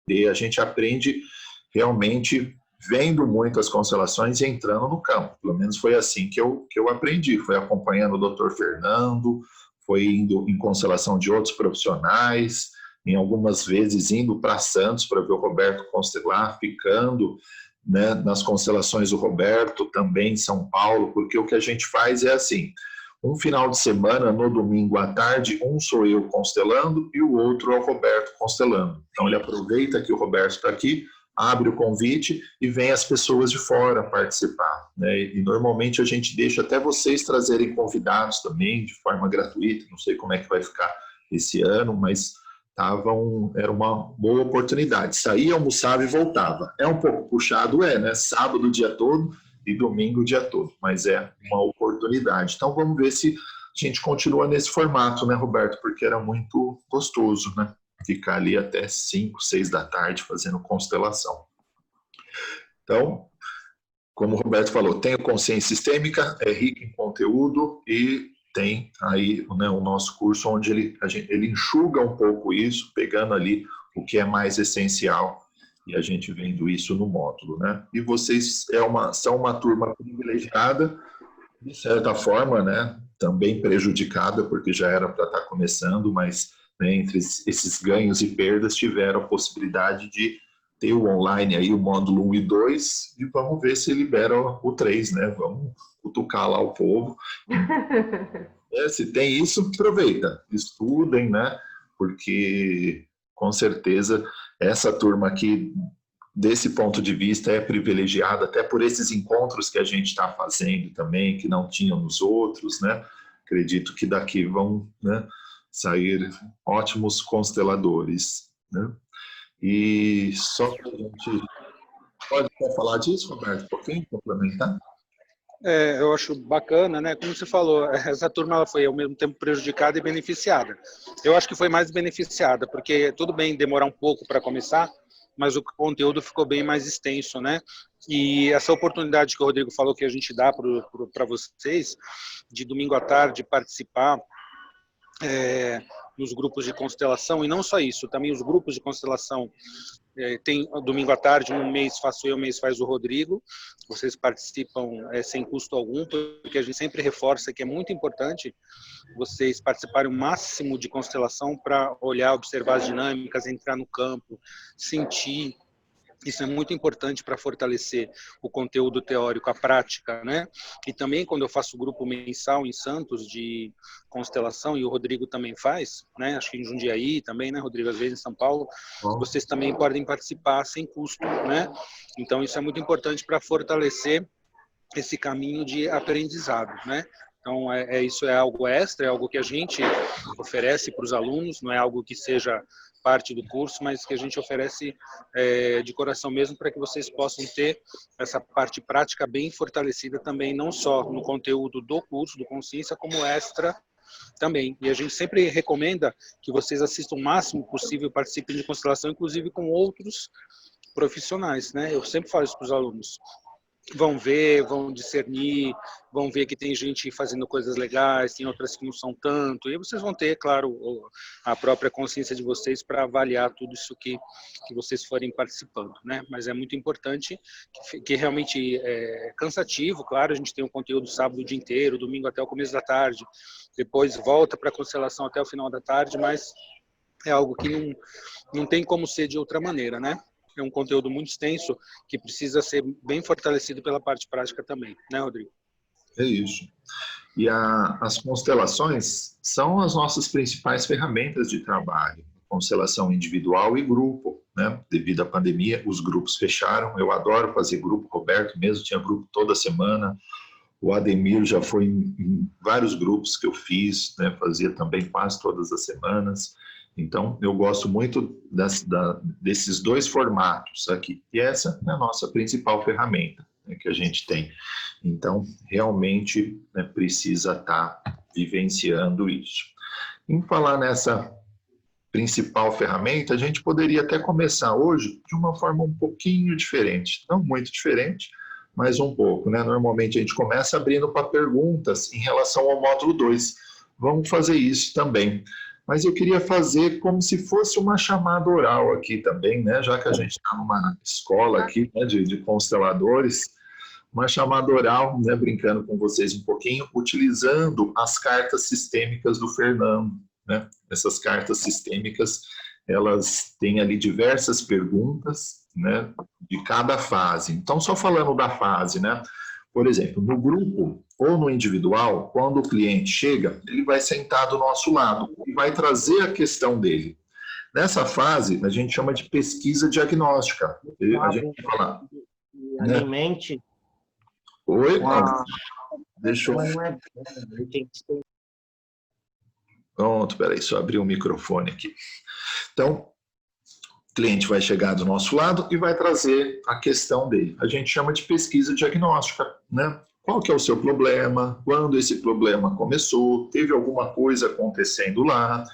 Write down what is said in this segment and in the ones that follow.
E a gente aprende realmente vendo muito as constelações e entrando no campo. Pelo menos foi assim que eu aprendi. Foi acompanhando o Dr. Fernando, foi indo em constelação de outros profissionais, em algumas vezes indo para Santos para ver o Roberto constelar, ficando, né, nas constelações do Roberto, também em São Paulo, porque o que a gente faz é assim, um final de semana, no domingo à tarde, um sou eu constelando e o outro é o Roberto constelando. Então ele aproveita que o Roberto está aqui, abre o convite e vem as pessoas de fora participar, né? E normalmente a gente deixa até vocês trazerem convidados também, de forma gratuita, não sei como é que vai ficar esse ano, mas era uma boa oportunidade. Saía, almoçava e voltava. É um pouco puxado, né? Sábado o dia todo e domingo o dia todo, mas é uma oportunidade. Então vamos ver se a gente continua nesse formato, né, Roberto? Porque era muito gostoso, né? Ficar ali até 5, 6 da tarde fazendo constelação. Então, como o Roberto falou, tem a consciência sistêmica, é rico em conteúdo e tem aí, né, o nosso curso onde ele enxuga um pouco isso, pegando ali o que é mais essencial e a gente vendo isso no módulo, né? E vocês são uma turma privilegiada, de certa forma, né? Também prejudicada, porque já era para estar começando, mas, né, entre esses ganhos e perdas tiveram a possibilidade de ter o online aí, o módulo 1 e 2, e vamos ver se libera o 3, né? Vamos cutucar lá o povo. Se tem isso, aproveita, estudem, né? Porque, com certeza, essa turma aqui, desse ponto de vista, é privilegiada, até por esses encontros que a gente está fazendo também, que não tinham nos outros, né? Acredito que daqui vão, né, sair ótimos consteladores, né? E só que a gente pode falar disso, Roberto, um pouquinho, complementar? Eu acho bacana, né? Como você falou, essa turma ela foi ao mesmo tempo prejudicada e beneficiada. Eu acho que foi mais beneficiada, porque tudo bem demorar um pouco para começar, mas o conteúdo ficou bem mais extenso, né? E essa oportunidade que o Rodrigo falou que a gente dá para vocês, de domingo à tarde participar nos grupos de constelação, e não só isso, também os grupos de constelação tem domingo à tarde, um mês faço eu, um mês faz o Rodrigo, vocês participam sem custo algum, porque a gente sempre reforça que é muito importante vocês participarem o máximo de constelação para olhar, observar as dinâmicas, entrar no campo, sentir. Isso é muito importante para fortalecer o conteúdo teórico, a prática, né? E também quando eu faço o grupo mensal em Santos de constelação, e o Rodrigo também faz, né? Acho que em Jundiaí também, né, Rodrigo? Às vezes em São Paulo, vocês também podem participar sem custo, né? Então isso é muito importante para fortalecer esse caminho de aprendizado, né? Então, isso é algo extra, é algo que a gente oferece para os alunos, não é algo que seja parte do curso, mas que a gente oferece de coração mesmo para que vocês possam ter essa parte prática bem fortalecida também, não só no conteúdo do curso, do Consciência, como extra também. E a gente sempre recomenda que vocês assistam o máximo possível, participem de constelação, inclusive com outros profissionais, né? Eu sempre falo isso para os alunos. Vão ver, vão discernir, vão ver que tem gente fazendo coisas legais, tem outras que não são tanto, e vocês vão ter, claro, a própria consciência de vocês para avaliar tudo isso que vocês forem participando, né? Mas é muito importante, que realmente é cansativo, claro, a gente tem um conteúdo sábado o dia inteiro, domingo até o começo da tarde, depois volta para a constelação até o final da tarde, mas é algo que não tem como ser de outra maneira, né? É um conteúdo muito extenso que precisa ser bem fortalecido pela parte prática também, né, Rodrigo? É isso. E as constelações são as nossas principais ferramentas de trabalho, constelação individual e grupo, né? Devido à pandemia, os grupos fecharam. Eu adoro fazer grupo, Roberto mesmo tinha grupo toda semana. O Ademir já foi em vários grupos que eu fiz, né? Fazia também quase todas as semanas. Então, eu gosto muito desses dois formatos aqui. E essa é a nossa principal ferramenta, né, que a gente tem. Então, realmente, né, precisa estar vivenciando isso. Em falar nessa principal ferramenta, a gente poderia até começar hoje de uma forma um pouquinho diferente. Não muito diferente, mas um pouco, né? Normalmente a gente começa abrindo para perguntas em relação ao módulo 2. Vamos fazer isso também. mas eu queria fazer como se fosse uma chamada oral aqui também, né? Já que a gente está numa escola aqui, né, de consteladores, uma chamada oral, né, brincando com vocês um pouquinho, utilizando as cartas sistêmicas do Fernando, né? Essas cartas sistêmicas, elas têm ali diversas perguntas, né, de cada fase. Então, só falando da fase, né? Por exemplo, no grupo ou no individual, quando o cliente chega, ele vai sentar do nosso lado e vai trazer a questão dele. Nessa fase, a gente chama de pesquisa diagnóstica. A gente fala, né? Alimente. Oi? Deixa eu... Pronto, peraí, só abrir o microfone aqui. Então, o cliente vai chegar do nosso lado e vai trazer a questão dele. A gente chama de pesquisa diagnóstica, né? Qual que é o seu problema? Quando esse problema começou? Teve alguma coisa acontecendo lá?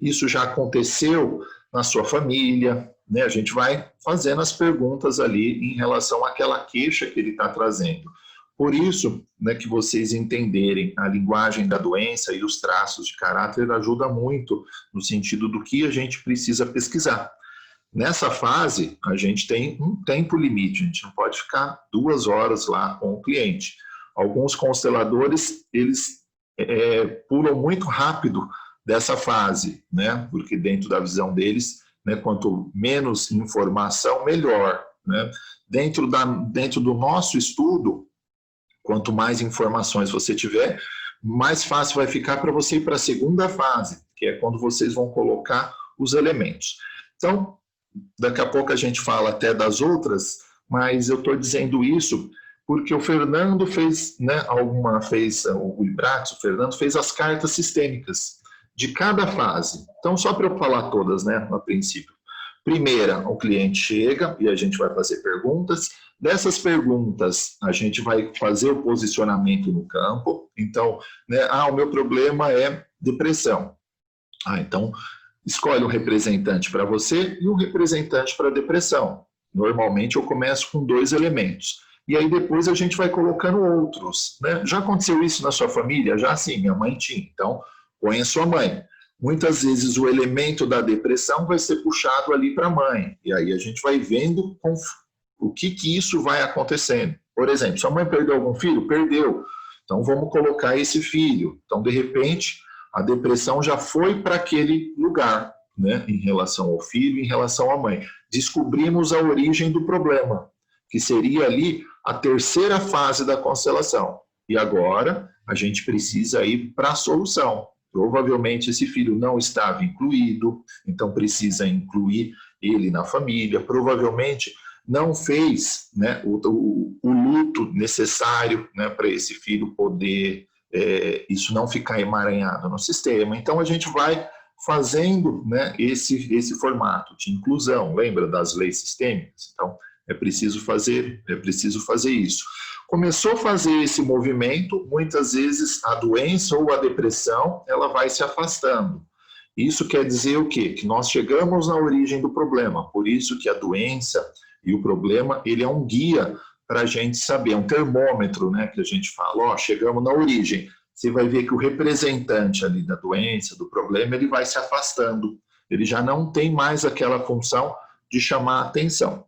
Isso já aconteceu na sua família, né? A gente vai fazendo as perguntas ali em relação àquela queixa que ele está trazendo. Por isso, né, que vocês entenderem a linguagem da doença e os traços de caráter ajuda muito no sentido do que a gente precisa pesquisar. Nessa fase, a gente tem um tempo limite, a gente não pode ficar 2 horas lá com o cliente. Alguns consteladores, eles pulam muito rápido dessa fase, né? Porque dentro da visão deles, né, quanto menos informação, melhor, né? Dentro do nosso estudo, quanto mais informações você tiver, mais fácil vai ficar para você ir para a segunda fase, que é quando vocês vão colocar os elementos. Então, daqui a pouco a gente fala até das outras, mas eu estou dizendo isso porque o Fernando fez, né, o Ibrax, o Fernando fez as cartas sistêmicas de cada fase. Então, só para eu falar todas, né, a princípio. Primeira, o cliente chega e a gente vai fazer perguntas. Dessas perguntas, a gente vai fazer o posicionamento no campo. Então, né, o meu problema é depressão. Então, escolhe um representante para você e um representante para depressão. Normalmente eu começo com 2 elementos. E aí depois a gente vai colocando outros, né? Já aconteceu isso na sua família? Já sim, minha mãe tinha. Então, põe a sua mãe. Muitas vezes o elemento da depressão vai ser puxado ali para a mãe. E aí a gente vai vendo o que isso vai acontecendo. Por exemplo, sua mãe perdeu algum filho? Perdeu. Então vamos colocar esse filho. Então, de repente, a depressão já foi para aquele lugar, né, em relação ao filho, em relação à mãe. Descobrimos a origem do problema, que seria ali a terceira fase da constelação. E agora a gente precisa ir para a solução. Provavelmente esse filho não estava incluído, então precisa incluir ele na família. Provavelmente não fez, né, o luto necessário, né, para esse filho poder... isso não ficar emaranhado no sistema. Então a gente vai fazendo, né, esse formato de inclusão. Lembra das leis sistêmicas? Então é preciso fazer isso. Começou a fazer esse movimento, muitas vezes a doença ou a depressão, ela vai se afastando. Isso quer dizer o quê? Que nós chegamos na origem do problema. Por isso que a doença e o problema, ele é um guia para a gente saber, é um termômetro, né, que a gente fala, chegamos na origem. Você vai ver que o representante ali da doença, do problema, ele vai se afastando. Ele já não tem mais aquela função de chamar a atenção.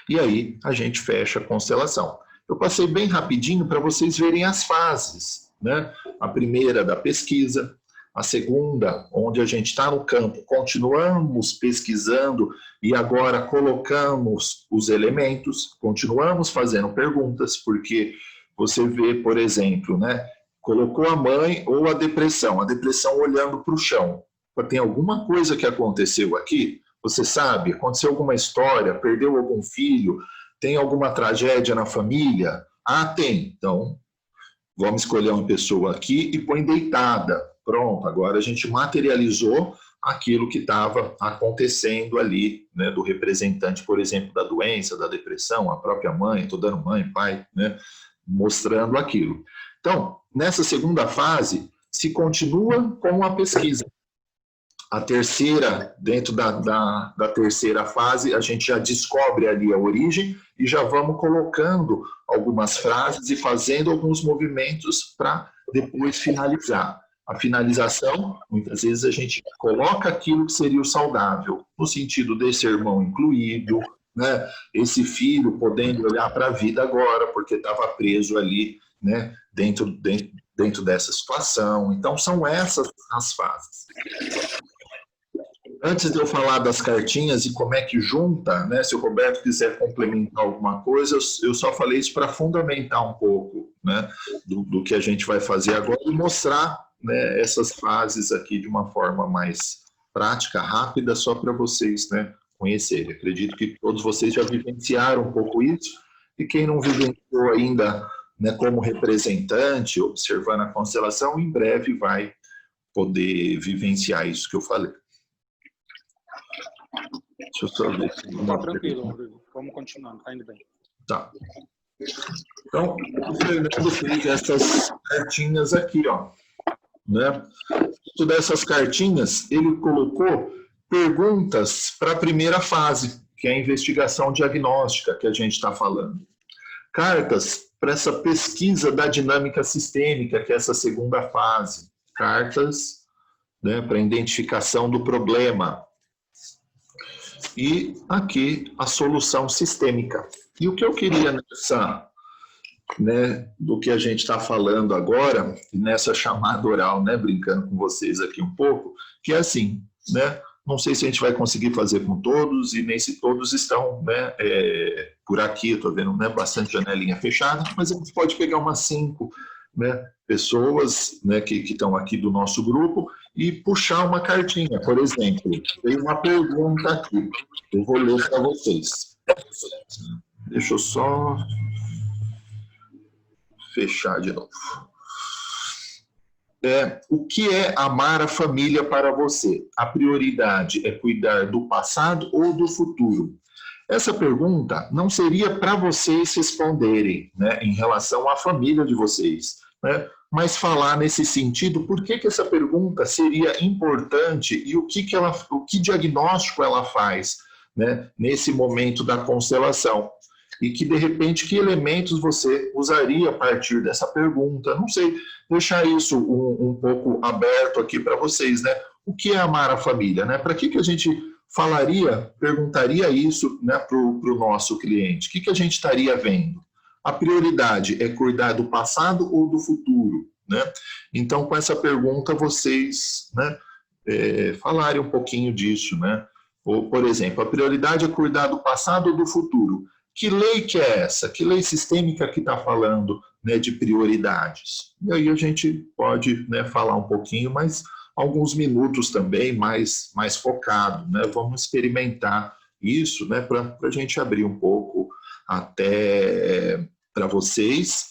E aí a gente fecha a constelação. Eu passei bem rapidinho para vocês verem as fases, né? A primeira da pesquisa, a segunda, onde a gente está no campo, continuamos pesquisando e agora colocamos os elementos, continuamos fazendo perguntas, porque você vê, por exemplo, né, colocou a mãe ou a depressão olhando para o chão. Tem alguma coisa que aconteceu aqui? Você sabe, aconteceu alguma história, perdeu algum filho, tem alguma tragédia na família? Tem. Então, vamos escolher uma pessoa aqui e põe deitada. Pronto, agora a gente materializou aquilo que estava acontecendo ali, né, do representante, por exemplo, da doença, da depressão, a própria mãe, estou dando mãe, pai, né, mostrando aquilo. Então, nessa segunda fase, se continua com a pesquisa. A terceira, dentro da terceira fase, a gente já descobre ali a origem e já vamos colocando algumas frases e fazendo alguns movimentos para depois finalizar. A finalização, muitas vezes a gente coloca aquilo que seria o saudável, no sentido desse irmão incluído, né? Esse filho podendo olhar para a vida agora, porque estava preso ali, né? Dentro dessa situação. Então, são essas as fases. Antes de eu falar das cartinhas e como é que junta, né, se o Roberto quiser complementar alguma coisa, eu só falei isso para fundamentar um pouco, né, do que a gente vai fazer agora e mostrar, né, essas fases aqui de uma forma mais prática, rápida, só para vocês, né, conhecerem. Acredito que todos vocês já vivenciaram um pouco isso, e quem não vivenciou ainda, né, como representante, observando a constelação, em breve vai poder vivenciar isso que eu falei. Deixa eu só ver se Tá tranquilo, Rodrigo. Vamos continuando, tá indo bem. Tá. Então, o Fernando fez essas cartinhas aqui, ó. Né? Dentro dessas cartinhas, ele colocou perguntas para a primeira fase, que é a investigação diagnóstica que a gente está falando. Cartas para essa pesquisa da dinâmica sistêmica, que é essa segunda fase. Cartas, né, para a identificação do problema. E aqui a solução sistêmica. E o que eu queria nessa, né, do que a gente está falando agora, nessa chamada oral, né, brincando com vocês aqui um pouco, que é assim, né, não sei se a gente vai conseguir fazer com todos, e nem se todos estão, né, por aqui, estou vendo, né, bastante janelinha fechada, mas a gente pode pegar umas 5, né, pessoas, né, que estão aqui do nosso grupo, e puxar uma cartinha. Por exemplo, tem uma pergunta aqui, eu vou ler para vocês. Deixa eu só fechar de novo. O que é amar a família para você? A prioridade é cuidar do passado ou do futuro? Essa pergunta não seria para vocês responderem, né, em relação à família de vocês, né, mas falar nesse sentido, por que essa pergunta seria importante e o que diagnóstico ela faz, né, nesse momento da constelação. E que, de repente, que elementos você usaria a partir dessa pergunta? Não sei, deixar isso um pouco aberto aqui para vocês, né? O que é amar a família, né? Para que a gente perguntaria isso, né, para o nosso cliente? O que a gente estaria vendo? A prioridade é cuidar do passado ou do futuro, né? Então, com essa pergunta, vocês, né, falarem um pouquinho disso, né? Ou, por exemplo, a prioridade é cuidar do passado ou do futuro? Que lei que é essa? Que lei sistêmica que está falando, né, de prioridades? E aí a gente pode, né, falar um pouquinho, mas alguns minutos também mais focado, né? Vamos experimentar isso, né, para a gente abrir um pouco até para vocês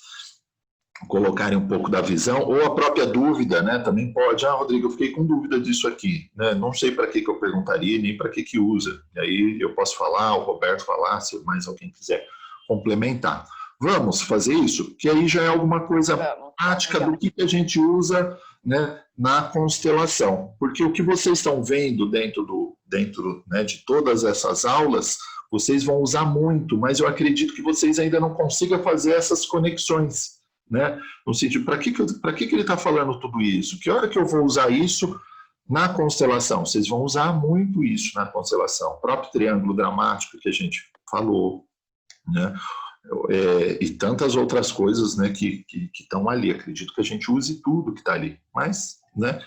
colocarem um pouco da visão, ou a própria dúvida, né? Também pode, Rodrigo, eu fiquei com dúvida disso aqui, né? Não sei para que eu perguntaria, nem para que usa. E aí eu posso falar, o Roberto falar, se mais alguém quiser complementar. Vamos fazer isso? Que aí já é alguma coisa prática do que a gente usa, né, na constelação. Porque o que vocês estão vendo dentro né, de todas essas aulas, vocês vão usar muito, mas eu acredito que vocês ainda não consigam fazer essas conexões, né? No sentido, para que ele está falando tudo isso? Que hora que eu vou usar isso na constelação? Vocês vão usar muito isso na constelação. O próprio triângulo dramático que a gente falou, né? E tantas outras coisas, né, que estão ali. Acredito que a gente use tudo que está ali, mas, né,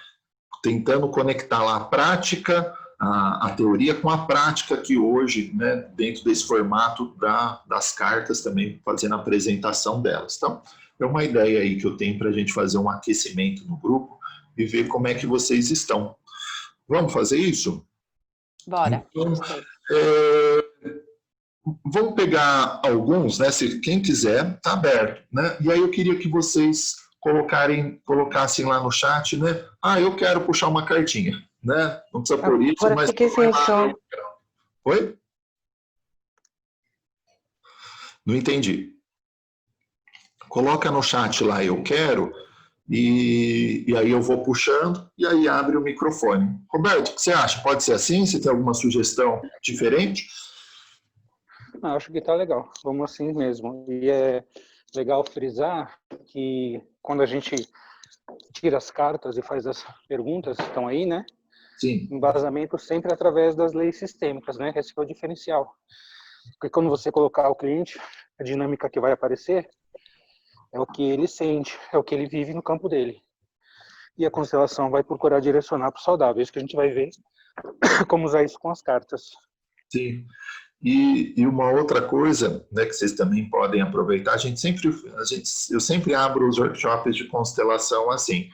tentando conectar lá a prática, a teoria com a prática que hoje, né, dentro desse formato das cartas também, fazendo a apresentação delas. Então, é uma ideia aí que eu tenho para a gente fazer um aquecimento no grupo e ver como é que vocês estão. Vamos fazer isso? Bora. Então, vamos pegar alguns, né? Se quem quiser, está aberto, né? E aí eu queria que vocês colocassem lá no chat, né? Eu quero puxar uma cartinha, né? Não precisa por isso, agora mas... fiquei sem som. Oi? Não entendi. Coloca no chat lá, eu quero, e aí eu vou puxando, e aí abre o microfone. Roberto, o que você acha? Pode ser assim? Você tem alguma sugestão diferente? Acho que está legal. Vamos assim mesmo. E é legal frisar que quando a gente tira as cartas e faz as perguntas que estão aí, né? Sim. Embasamento sempre através das leis sistêmicas, né? Esse é o diferencial. Porque quando você colocar o cliente, a dinâmica que vai aparecer é o que ele sente, é o que ele vive no campo dele. E a constelação vai procurar direcionar para o saudável. É isso que a gente vai ver, como usar isso com as cartas. Sim. E uma outra coisa, né, que vocês também podem aproveitar, eu sempre abro os workshops de constelação assim,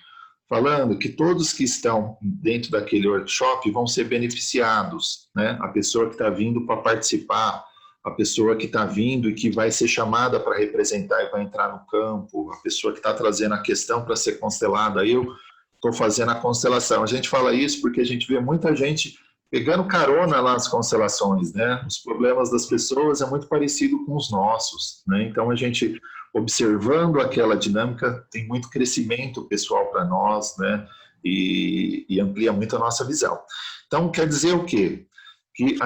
falando que todos que estão dentro daquele workshop vão ser beneficiados, né? A pessoa que está vindo para participar, a pessoa que está vindo e que vai ser chamada para representar e vai entrar no campo, a pessoa que está trazendo a questão para ser constelada, eu estou fazendo a constelação. A gente fala isso porque a gente vê muita gente pegando carona lá nas constelações, né? Os problemas das pessoas é muito parecido com os nossos, né? Então a gente observando aquela dinâmica tem muito crescimento pessoal para nós, né? E amplia muito a nossa visão. Então quer dizer o quê? Que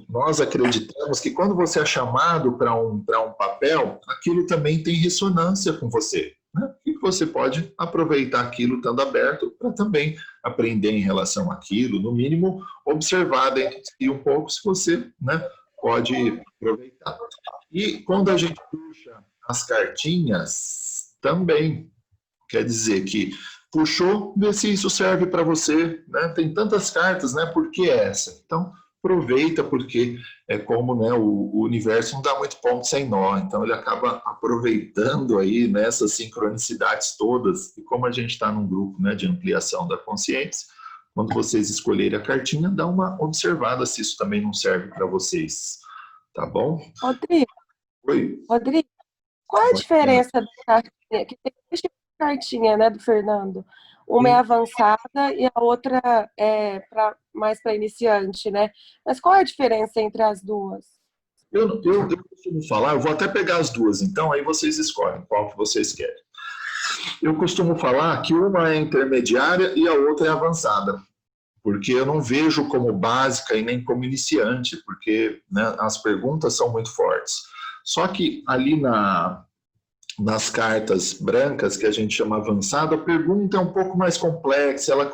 nós acreditamos que quando você é chamado para um papel, aquilo também tem ressonância com você, né? E você pode aproveitar aquilo estando aberto para também aprender em relação àquilo, no mínimo observar dentro de si um pouco se você, né, pode aproveitar. E quando a gente puxa as cartinhas, também quer dizer que puxou, vê se isso serve para você, né? Tem tantas cartas, né? Por que essa? Então, aproveita, porque é como, né, o universo não dá muito ponto sem nó, então ele acaba aproveitando aí nessas sincronicidades todas, e como a gente está num grupo, né, de ampliação da consciência, quando vocês escolherem a cartinha, dá uma observada se isso também não serve para vocês, tá bom? Rodrigo, Oi. qual é a diferença da cartinha? Que tem duas tipos de cartinha, né, do Fernando? Uma é avançada e a outra é mais para iniciante, né? Mas qual é a diferença entre as duas? Eu costumo falar, eu vou até pegar as duas, então aí vocês escolhem qual que vocês querem. Eu costumo falar que uma é intermediária e a outra é avançada, porque eu não vejo como básica e nem como iniciante, porque, né, as perguntas são muito fortes. Só que ali nas cartas brancas, que a gente chama avançada, a pergunta é um pouco mais complexa, ela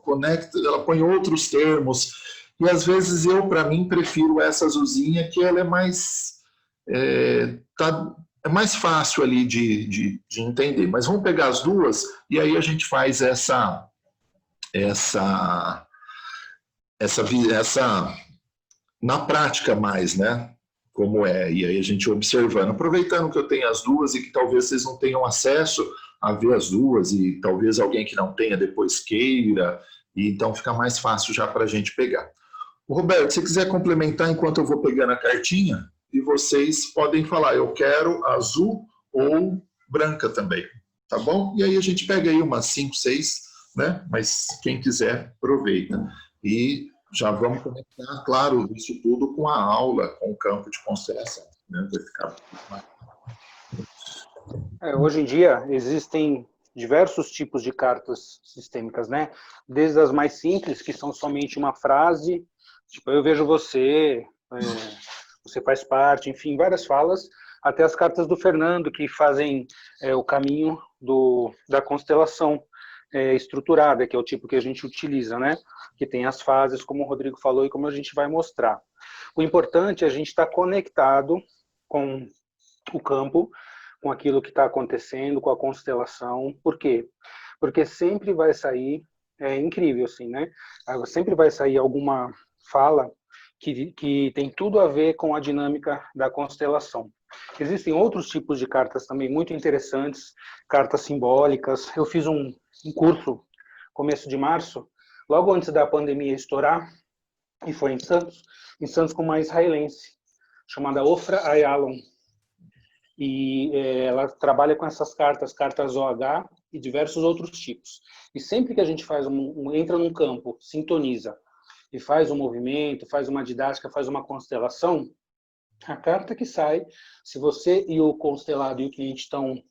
conecta, ela põe outros termos, e às vezes eu, para mim, prefiro essa azulzinha, que ela é mais, é mais fácil ali de entender. Mas vamos pegar as duas, e aí a gente faz essa na prática mais, né? Como é, e aí a gente observando, aproveitando que eu tenho as duas e que talvez vocês não tenham acesso a ver as duas, e talvez alguém que não tenha depois queira, e então fica mais fácil já para a gente pegar. Roberto, se quiser complementar enquanto eu vou pegando a cartinha, e vocês podem falar, eu quero azul ou branca também, tá bom? E aí a gente pega aí umas 5, 6, né? Mas quem quiser, aproveita. E já vamos conectar, claro, isso tudo com a aula, com o campo de constelação, né? Vai ficar mais... Hoje em dia existem diversos tipos de cartas sistêmicas, né? Desde as mais simples, que são somente uma frase, tipo, eu vejo você, você faz parte, enfim, várias falas, até as cartas do Fernando, que fazem o caminho da constelação estruturada, que é o tipo que a gente utiliza, né? Que tem as fases, como o Rodrigo falou, e como a gente vai mostrar. O importante é a gente estar conectado com o campo, com aquilo que está acontecendo, com a constelação. Por quê? Porque sempre vai sair, é incrível assim, né? Sempre vai sair alguma fala que tem tudo a ver com a dinâmica da constelação. Existem outros tipos de cartas também muito interessantes, cartas simbólicas. Eu fiz um curso, começo de março, logo antes da pandemia estourar, e foi em Santos com uma israelense, chamada Ofra Ayalon. E ela trabalha com essas cartas OH e diversos outros tipos. E sempre que a gente faz entra num campo, sintoniza, e faz um movimento, faz uma didática, faz uma constelação, a carta que sai, se você e o constelado e o cliente estão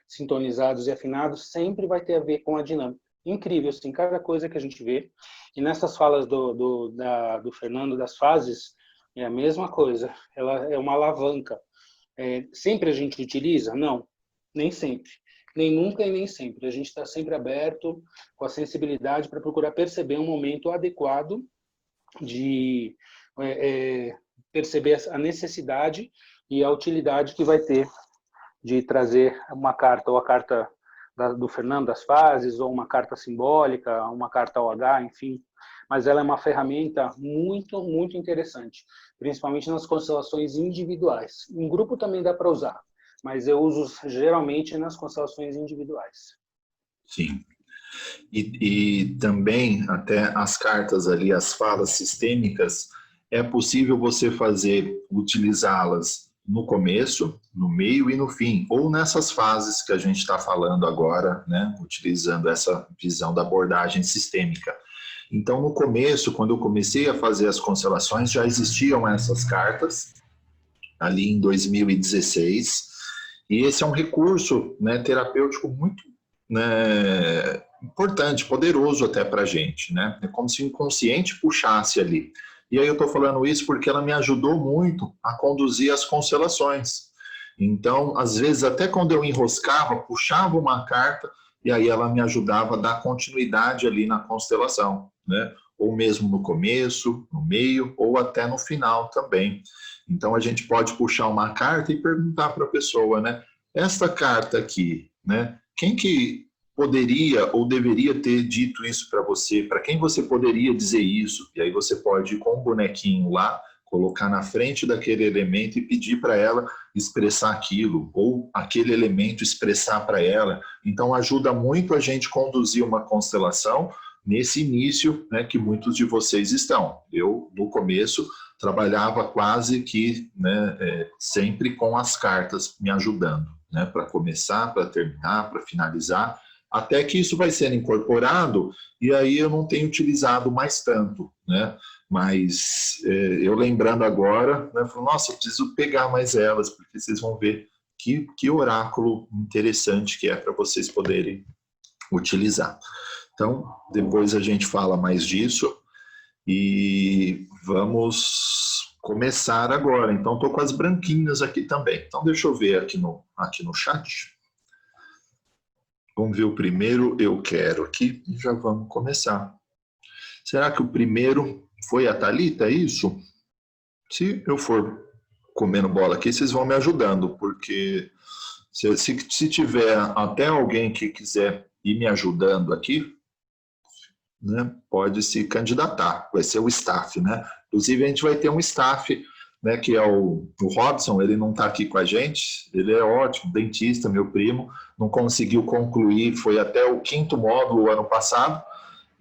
sintonizados e afinados, sempre vai ter a ver com a dinâmica. Incrível, assim, cada coisa que a gente vê. E nessas falas do Fernando, das fases, é a mesma coisa. Ela é uma alavanca. Sempre a gente utiliza? Não, nem sempre. nem nunca e nem sempre. A gente está sempre aberto, com a sensibilidade para procurar perceber um momento adequado de perceber a necessidade e a utilidade que vai ter de trazer uma carta, ou a carta do Fernando das Fases, ou uma carta simbólica, uma carta OH, enfim. Mas ela é uma ferramenta muito, muito interessante, principalmente nas constelações individuais. Em grupo também dá para usar, mas eu uso geralmente nas constelações individuais. Sim. E também, até as cartas ali, as falas sistêmicas, é possível você utilizá-las no começo, no meio e no fim, ou nessas fases que a gente está falando agora, né, utilizando essa visão da abordagem sistêmica. Então, no começo, quando eu comecei a fazer as constelações, já existiam essas cartas, ali em 2016, e esse é um recurso, né, terapêutico muito, né, importante, poderoso até para a gente, né? É como se o inconsciente puxasse ali. E aí eu estou falando isso porque ela me ajudou muito a conduzir as constelações. Então, às vezes, até quando eu enroscava, puxava uma carta e aí ela me ajudava a dar continuidade ali na constelação, né? Ou mesmo no começo, no meio, ou até no final também. Então, a gente pode puxar uma carta e perguntar para a pessoa, né? Esta carta aqui, né? Quem que poderia ou deveria ter dito isso para você? Para quem você poderia dizer isso? E aí você pode ir com um bonequinho lá, colocar na frente daquele elemento e pedir para ela expressar aquilo, ou aquele elemento expressar para ela. Então ajuda muito a gente conduzir uma constelação nesse início, né, que muitos de vocês estão. Eu, no começo, trabalhava quase que, né, sempre com as cartas me ajudando, né, para começar, para terminar, para finalizar, até que isso vai sendo incorporado e aí eu não tenho utilizado mais tanto, né? Mas eu lembrando agora, né, falo, nossa, eu preciso pegar mais elas, porque vocês vão ver que oráculo interessante que é para vocês poderem utilizar. Então, depois a gente fala mais disso e vamos começar agora. Então, estou com as branquinhas aqui também. Então, deixa eu ver aqui no chat. Vamos ver o primeiro eu quero aqui e já vamos começar. Será que o primeiro foi a Thalita, é isso? Se eu for comendo bola aqui, vocês vão me ajudando, porque se tiver até alguém que quiser ir me ajudando aqui, né, pode se candidatar, vai ser o staff, né? Inclusive a gente vai ter um staff, né, que é o Robson, ele não está aqui com a gente, ele é ótimo, dentista, meu primo, não conseguiu concluir, foi até o 5º módulo ano passado,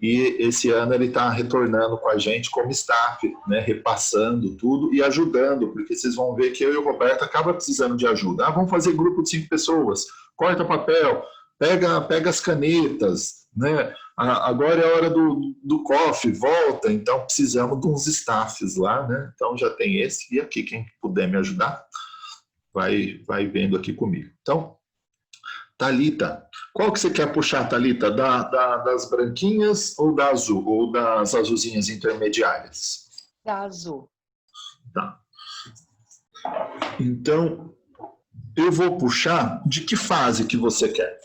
e esse ano ele está retornando com a gente como staff, né, repassando tudo e ajudando, porque vocês vão ver que eu e o Roberto acaba precisando de ajuda. Vamos fazer grupo de 5 pessoas, corta papel, pega as canetas, né? Agora é a hora do coffee, volta, então precisamos de uns staffs lá, né? Então já tem esse, e aqui quem puder me ajudar, vai vendo aqui comigo. Então, Thalita, qual que você quer puxar, Thalita? Das branquinhas ou da azul? Ou das azulzinhas intermediárias? Da azul. Tá. Então, eu vou puxar de que fase que você quer?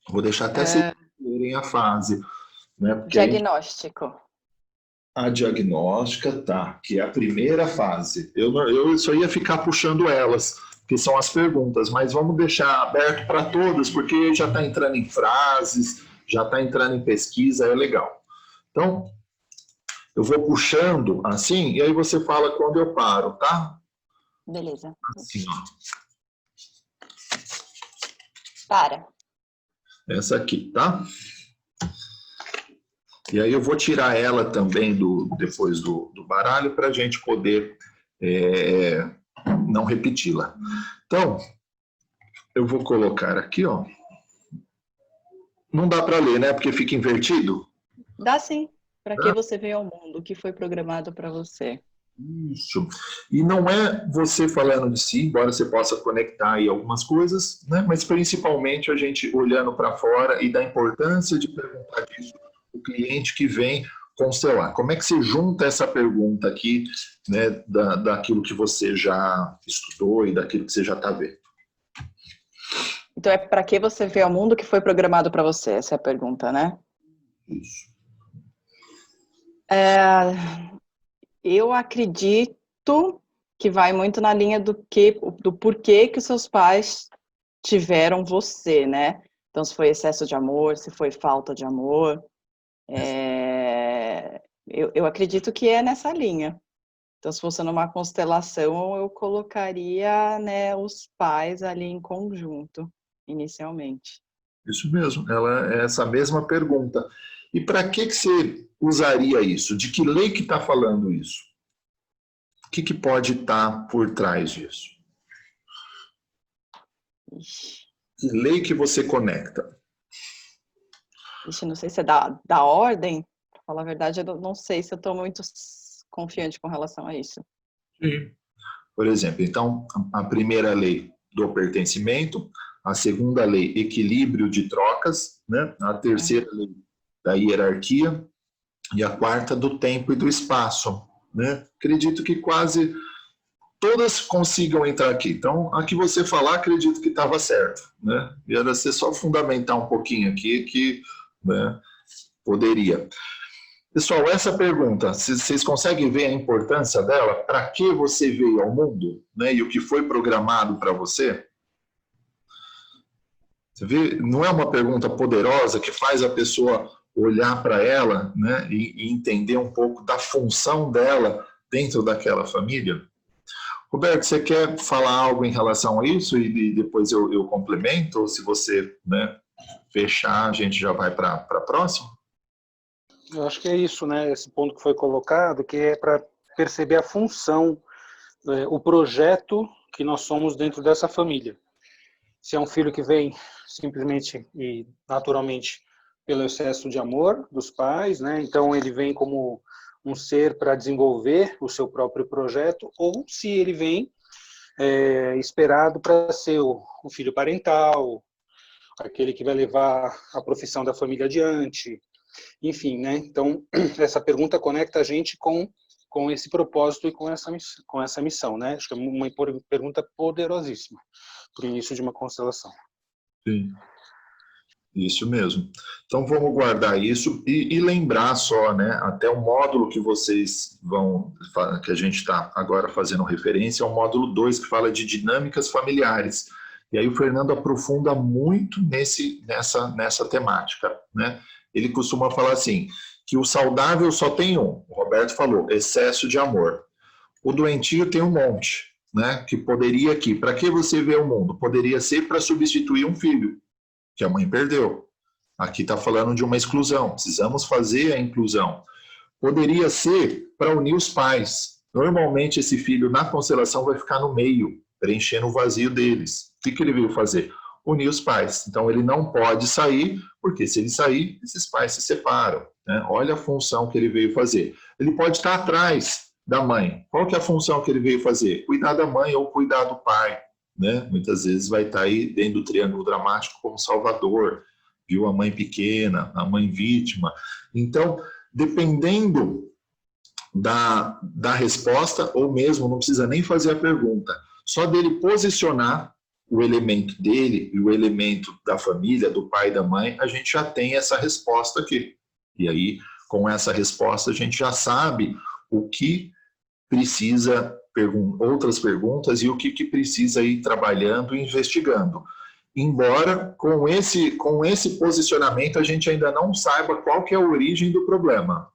Vou deixar até vocês verem a fase. Né? Porque diagnóstico. A diagnóstica, tá, que é a primeira fase. Eu só ia ficar puxando elas, que são as perguntas, mas vamos deixar aberto para todas, porque já está entrando em frases, já está entrando em pesquisa, é legal. Então, eu vou puxando assim, e aí você fala quando eu paro, tá? Beleza. Assim, ó. Para. Essa aqui, tá? E aí eu vou tirar ela também depois do baralho para a gente poder não repeti-la. Então, eu vou colocar aqui, ó. Não dá para ler, né? Porque fica invertido. Dá sim. Para que você veio ao mundo? O que foi programado para você? Isso. E não é você falando de si, embora você possa conectar aí algumas coisas, né? Mas principalmente a gente olhando para fora e da importância de perguntar disso o cliente que vem constelar. Como é que você junta essa pergunta aqui, né, daquilo que você já estudou e daquilo que você já está vendo? Então é para que você vê o mundo que foi programado para você? Essa é a pergunta, né? Isso. Eu acredito que vai muito na linha do porquê que os seus pais tiveram você, né? Então, se foi excesso de amor, se foi falta de amor. Eu acredito que é nessa linha. Então, se fosse numa constelação, eu colocaria, né, os pais ali em conjunto, inicialmente. Isso mesmo, ela é essa mesma pergunta. E para que você usaria isso? De que lei que está falando isso? O que pode estar por trás disso? Ixi, Que lei que você conecta? não sei se é da ordem. Para falar a verdade, eu não sei se eu estou muito confiante com relação a isso. Sim. Por exemplo, então, a primeira lei do pertencimento, a segunda lei, equilíbrio de trocas, né? A terceira lei da hierarquia e a quarta do tempo e do espaço, né? Acredito que quase todas consigam entrar aqui. Então, a que você falar, acredito que estava certo, né? E era ser só fundamentar um pouquinho aqui que, né, poderia. Pessoal, essa pergunta, vocês conseguem ver a importância dela? Para que você veio ao mundo, né? E o que foi programado para você? Você vê, não é uma pergunta poderosa que faz a pessoa olhar para ela, né? E entender um pouco da função dela dentro daquela família? Roberto, você quer falar algo em relação a isso e depois eu complemento? Ou se você, né, fechar, a gente já vai para a próxima? Eu acho que é isso, né? Esse ponto que foi colocado, que é para perceber a função, o projeto que nós somos dentro dessa família. Se é um filho que vem simplesmente e naturalmente pelo excesso de amor dos pais, né? Então ele vem como um ser para desenvolver o seu próprio projeto, ou se ele vem esperado para ser o filho parental, aquele que vai levar a profissão da família adiante, enfim, né? Então essa pergunta conecta a gente com esse propósito e com essa missão, né? Acho que é uma pergunta poderosíssima para o início de uma constelação. Sim, isso mesmo. Então vamos guardar isso e lembrar só, né? Até o módulo que vocês que a gente está agora fazendo referência, é o módulo 2, que fala de dinâmicas familiares. E aí o Fernando aprofunda muito nessa temática, né? Ele costuma falar assim, que o saudável só tem um, o Roberto falou, excesso de amor. O doentio tem um monte, né? Que poderia aqui, para que você vê o mundo? Poderia ser para substituir um filho, que a mãe perdeu. Aqui está falando de uma exclusão, precisamos fazer a inclusão. Poderia ser para unir os pais. Normalmente esse filho na constelação vai ficar no meio, preenchendo o vazio deles. O que ele veio fazer? Unir os pais. Então ele não pode sair, porque se ele sair, esses pais se separam, né? Olha a função que ele veio fazer. Ele pode estar atrás da mãe. Qual que é a função que ele veio fazer? Cuidar da mãe ou cuidar do pai, né? Muitas vezes vai estar aí dentro do triângulo dramático como salvador, viu a mãe pequena, a mãe vítima. Então, dependendo da resposta, ou mesmo não precisa nem fazer a pergunta, só dele posicionar o elemento dele e o elemento da família, do pai e da mãe, a gente já tem essa resposta aqui. E aí, com essa resposta, a gente já sabe o que precisa, outras perguntas, e o que precisa ir trabalhando e investigando. Embora com esse posicionamento a gente ainda não saiba qual que é a origem do problema,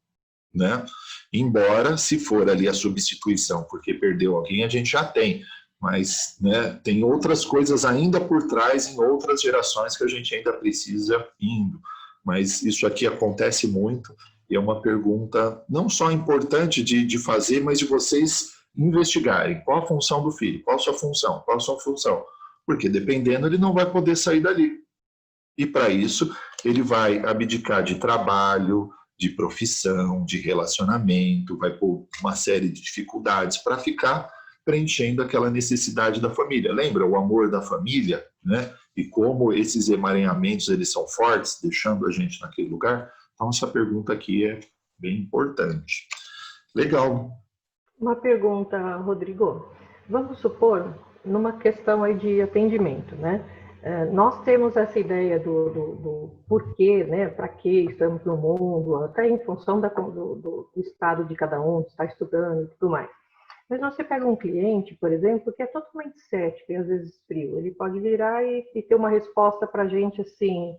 né? Embora, se for ali a substituição porque perdeu alguém, a gente já tem, mas, né, tem outras coisas ainda por trás em outras gerações que a gente ainda precisa indo. Mas isso aqui acontece muito e é uma pergunta não só importante de fazer, mas de vocês investigarem. Qual a função do filho? Qual a sua função? Qual a sua função? Porque dependendo, ele não vai poder sair dali. E para isso, ele vai abdicar de trabalho, de profissão, de relacionamento, vai pôr uma série de dificuldades para ficar preenchendo aquela necessidade da família. Lembra o amor da família, né? E como esses emaranhamentos eles são fortes, deixando a gente naquele lugar? Então, essa pergunta aqui é bem importante. Legal. Uma pergunta, Rodrigo. Vamos supor, numa questão aí de atendimento, né? Nós temos essa ideia do porquê, né? Para que estamos no mundo, até em função do estado de cada um, de estar estudando e tudo mais. Mas você pega um cliente, por exemplo, que é totalmente cético e às vezes frio. Ele pode virar e ter uma resposta para a gente assim: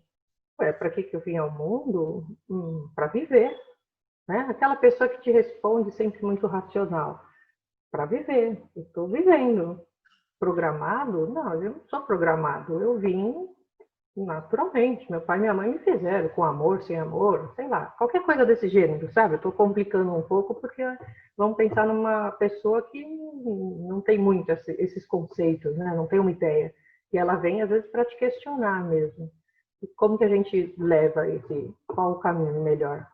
para que eu vim ao mundo? Para viver. Né? Aquela pessoa que te responde sempre muito racional. Para viver. Eu estou vivendo. Programado? Não, eu não sou programado. Eu vim naturalmente. Meu pai e minha mãe me fizeram, com amor, sem amor, sei lá. Qualquer coisa desse gênero, sabe? Eu estou complicando um pouco porque vamos pensar numa pessoa que não tem muito esses conceitos, né? Não tem uma ideia. E ela vem, às vezes, para te questionar mesmo. E como que a gente leva qual o caminho melhor?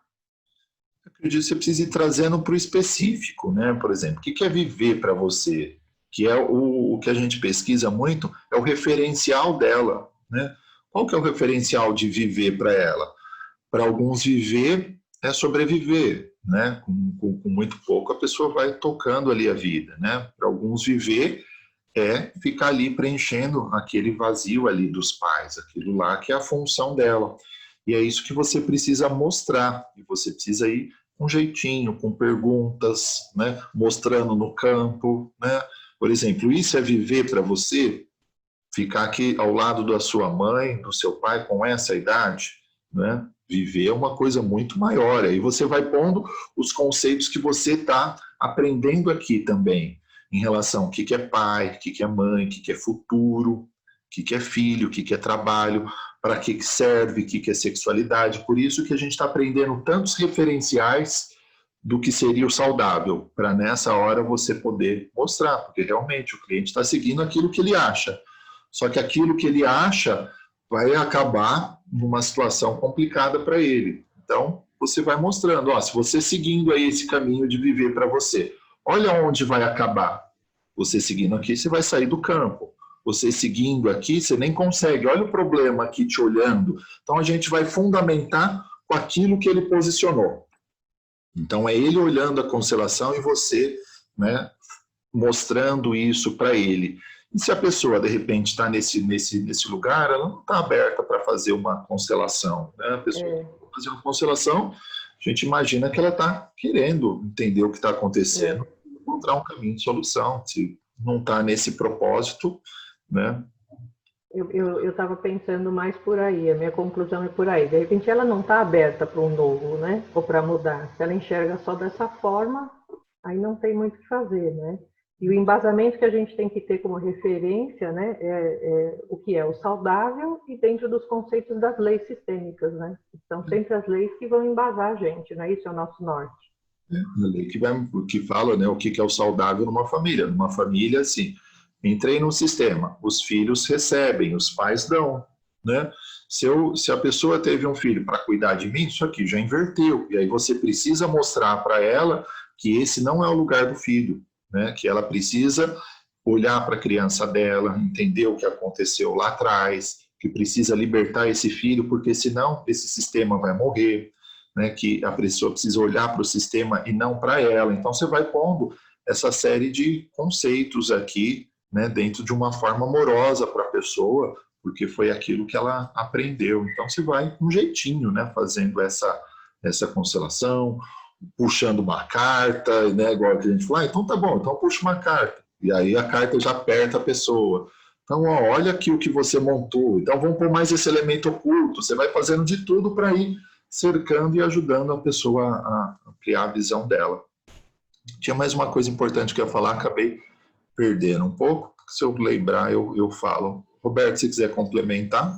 Eu acredito que você precisa ir trazendo para o específico, né? Por exemplo, o que é viver para você? Que é o que a gente pesquisa muito, é o referencial dela, né? Qual que é o referencial de viver para ela? Para alguns, viver é sobreviver, né? Com muito pouco, a pessoa vai tocando ali a vida, né? Para alguns, viver é ficar ali preenchendo aquele vazio ali dos pais, aquilo lá que é a função dela. E é isso que você precisa mostrar, e você precisa ir com jeitinho, com perguntas, né? Mostrando no campo, né? Por exemplo, isso é viver para você? Ficar aqui ao lado da sua mãe, do seu pai com essa idade, né? Viver é uma coisa muito maior. Aí você vai pondo os conceitos que você está aprendendo aqui também, em relação ao que é pai, o que é mãe, o que é futuro, o que é filho, o que é trabalho, para que serve, o que é sexualidade. Por isso que a gente está aprendendo tantos referenciais do que seria o saudável, para nessa hora você poder mostrar, porque realmente o cliente está seguindo aquilo que ele acha. Só que aquilo que ele acha vai acabar numa situação complicada para ele. Então, você vai mostrando, se você seguindo aí esse caminho de viver para você, olha onde vai acabar. Você seguindo aqui, você vai sair do campo. Você seguindo aqui, você nem consegue. Olha o problema aqui te olhando. Então, a gente vai fundamentar com aquilo que ele posicionou. Então, é ele olhando a constelação e você, né, mostrando isso para ele. E se a pessoa, de repente, está nesse lugar, ela não está aberta para fazer uma constelação. Né? A pessoa está fazendo uma constelação, a gente imagina que ela está querendo entender o que está acontecendo, encontrar um caminho de solução. Se não está nesse propósito, né? Eu estava pensando mais por aí, a minha conclusão é por aí. De repente, ela não está aberta para um novo, né? Ou para mudar. Se ela enxerga só dessa forma, aí não tem muito o que fazer, né? E o embasamento que a gente tem que ter como referência, né, é o que é o saudável e dentro dos conceitos das leis sistêmicas, né? São sempre as leis que vão embasar a gente, né? Isso é o nosso norte. A lei que fala, né, o que é o saudável numa família. Numa família, assim, entrei no sistema, os filhos recebem, os pais dão, né? Se a pessoa teve um filho para cuidar de mim, isso aqui já inverteu. E aí você precisa mostrar para ela que esse não é o lugar do filho. Né, que ela precisa olhar para a criança dela, entender o que aconteceu lá atrás, que precisa libertar esse filho, porque senão esse sistema vai morrer, né, que a pessoa precisa olhar para o sistema e não para ela. Então você vai pondo essa série de conceitos aqui, né, dentro de uma forma amorosa para a pessoa, porque foi aquilo que ela aprendeu. Então você vai com um jeitinho, né, fazendo essa constelação, puxando uma carta, né, igual a gente fala, então tá bom, então puxa uma carta. E aí a carta já aperta a pessoa. Então, olha aqui o que você montou. Então, vamos pôr mais esse elemento oculto. Você vai fazendo de tudo para ir cercando e ajudando a pessoa a ampliar a visão dela. Tinha mais uma coisa importante que eu ia falar, acabei perdendo um pouco. Se eu lembrar, eu falo. Roberto, se quiser complementar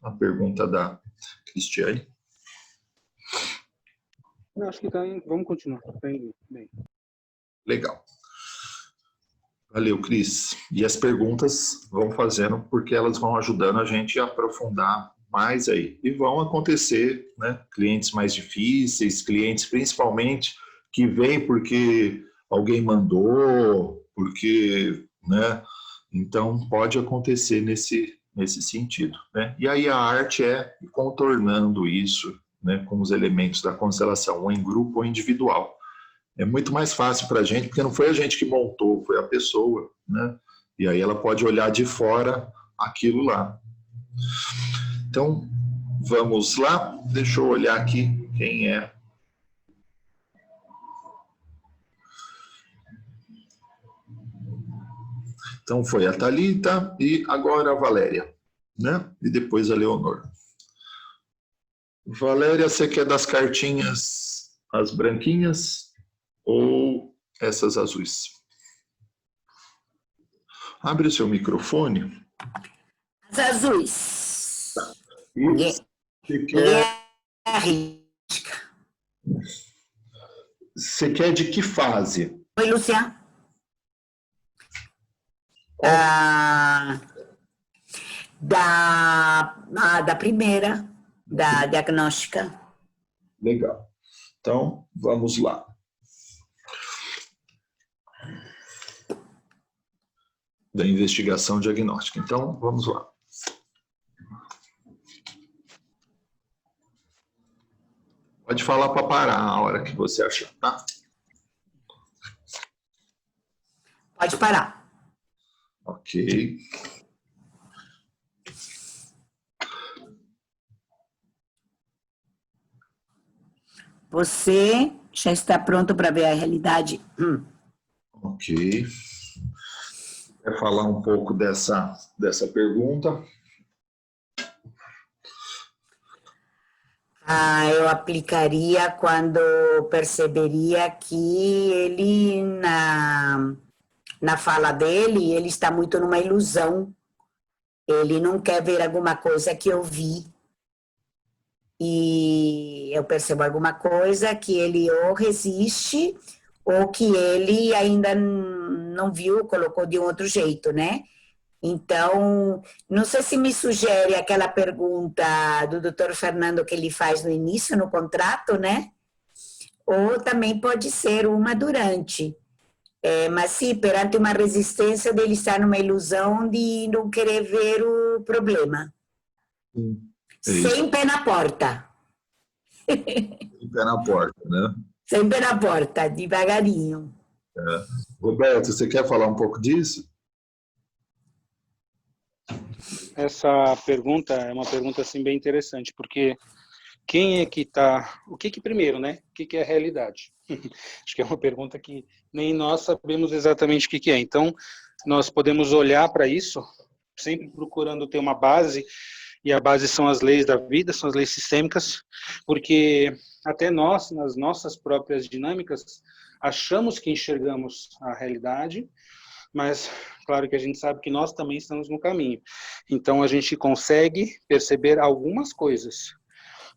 a pergunta da Cristiane. Eu acho que vamos continuar. Tá indo bem. Legal. Valeu, Cris. E as perguntas vão fazendo, porque elas vão ajudando a gente a aprofundar mais aí. E vão acontecer, né? Clientes mais difíceis, clientes principalmente que vêm porque alguém mandou, porque, né? Então, pode acontecer nesse sentido, né? E aí a arte é contornando isso, né, com os elementos da constelação, ou em grupo ou individual. É muito mais fácil para a gente, porque não foi a gente que montou, foi a pessoa, né? E aí ela pode olhar de fora aquilo lá. Então, vamos lá. Deixa eu olhar aqui quem é. Então, foi a Thalita e agora a Valéria, né? E depois a Leonor. Valéria, você quer das cartinhas as branquinhas ou essas azuis? Abre o seu microfone. As azuis. E você quer... Você quer de que fase? Oi, Luciana. Da primeira, da diagnóstica. Legal. Então, vamos lá. Da investigação diagnóstica. Então, vamos lá. Pode falar para parar a hora que você achar, tá? Pode parar. Ok. Você já está pronto para ver a realidade? Ok. Quer falar um pouco dessa pergunta? Eu aplicaria quando perceberia que ele, na fala dele, ele está muito numa ilusão. Ele não quer ver alguma coisa que eu vi. E eu percebo alguma coisa que ele ou resiste ou que ele ainda não viu, colocou de um outro jeito, né? Então, não sei se me sugere aquela pergunta do Dr. Fernando que ele faz no início, no contrato, né? Ou também pode ser uma durante. Mas sim, perante uma resistência dele estar numa ilusão de não querer ver o problema. Sem pé na porta. Sem pé na porta, né? Sem pé na porta, devagarinho. Roberto, você quer falar um pouco disso? Essa pergunta é uma pergunta assim bem interessante, porque quem é que está... O que primeiro, né? O que é a realidade? Acho que é uma pergunta que nem nós sabemos exatamente o que é. Então, nós podemos olhar para isso, sempre procurando ter uma base, e a base são as leis da vida, são as leis sistêmicas, porque até nós, nas nossas próprias dinâmicas, achamos que enxergamos a realidade, mas claro que a gente sabe que nós também estamos no caminho. Então, a gente consegue perceber algumas coisas,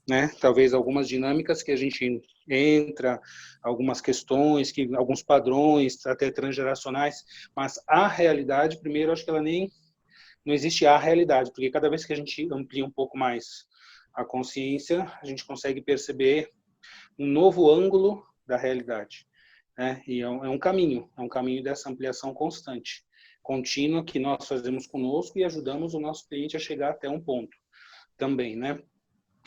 né? Talvez algumas dinâmicas que a gente entra, algumas questões, alguns padrões, até transgeracionais, mas a realidade, primeiro, acho que ela nem... Não existe a realidade, porque cada vez que a gente amplia um pouco mais a consciência, a gente consegue perceber um novo ângulo da realidade, né? E é um caminho dessa ampliação constante, contínua, que nós fazemos conosco e ajudamos o nosso cliente a chegar até um ponto também, né?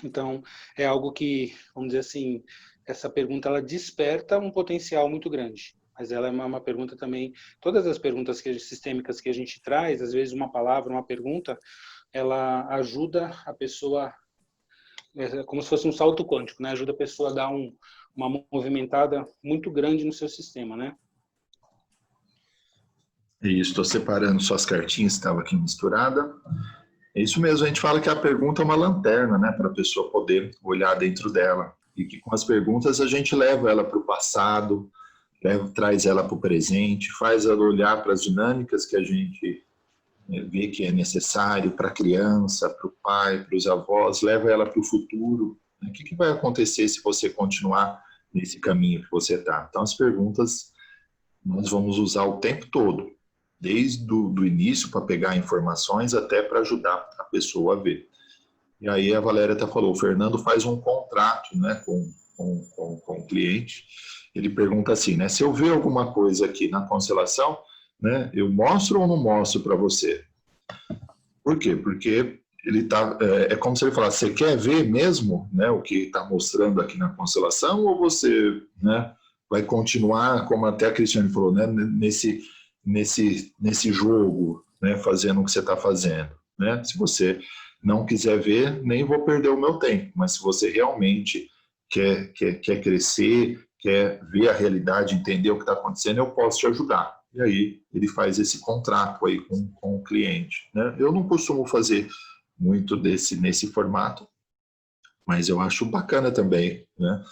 Então, é algo que, vamos dizer assim, essa pergunta, ela desperta um potencial muito grande. Mas ela é uma pergunta também, todas as perguntas sistêmicas que a gente traz, às vezes uma palavra, uma pergunta, ela ajuda a pessoa, como se fosse um salto quântico, né? Ajuda a pessoa a dar uma movimentada muito grande no seu sistema, né? Isso, estou separando suas cartinhas, estava aqui misturada. É isso mesmo, a gente fala que a pergunta é uma lanterna, né? Para a pessoa poder olhar dentro dela. E que com as perguntas a gente leva ela para o passado, traz ela para o presente, faz ela olhar para as dinâmicas que a gente vê que é necessário para a criança, para o pai, para os avós, leva ela para o futuro. O que vai acontecer se você continuar nesse caminho que você está? Então, as perguntas nós vamos usar o tempo todo, desde do início para pegar informações até para ajudar a pessoa a ver. E aí a Valéria até falou, o Fernando faz um contrato, né, com o cliente. Ele pergunta assim, né, se eu ver alguma coisa aqui na constelação, né, eu mostro ou não mostro para você? Por quê? Porque ele tá, é como se ele falasse, você quer ver mesmo, né, o que está mostrando aqui na constelação, ou você, né, vai continuar, como até a Cristiane falou, né, nesse jogo, né, fazendo o que você está fazendo, né? Se você não quiser ver, nem vou perder o meu tempo. Mas se você realmente quer crescer, quer ver a realidade, entender o que está acontecendo, eu posso te ajudar. E aí ele faz esse contrato aí com o cliente, né? Eu não costumo fazer muito nesse formato, mas eu acho bacana também, né?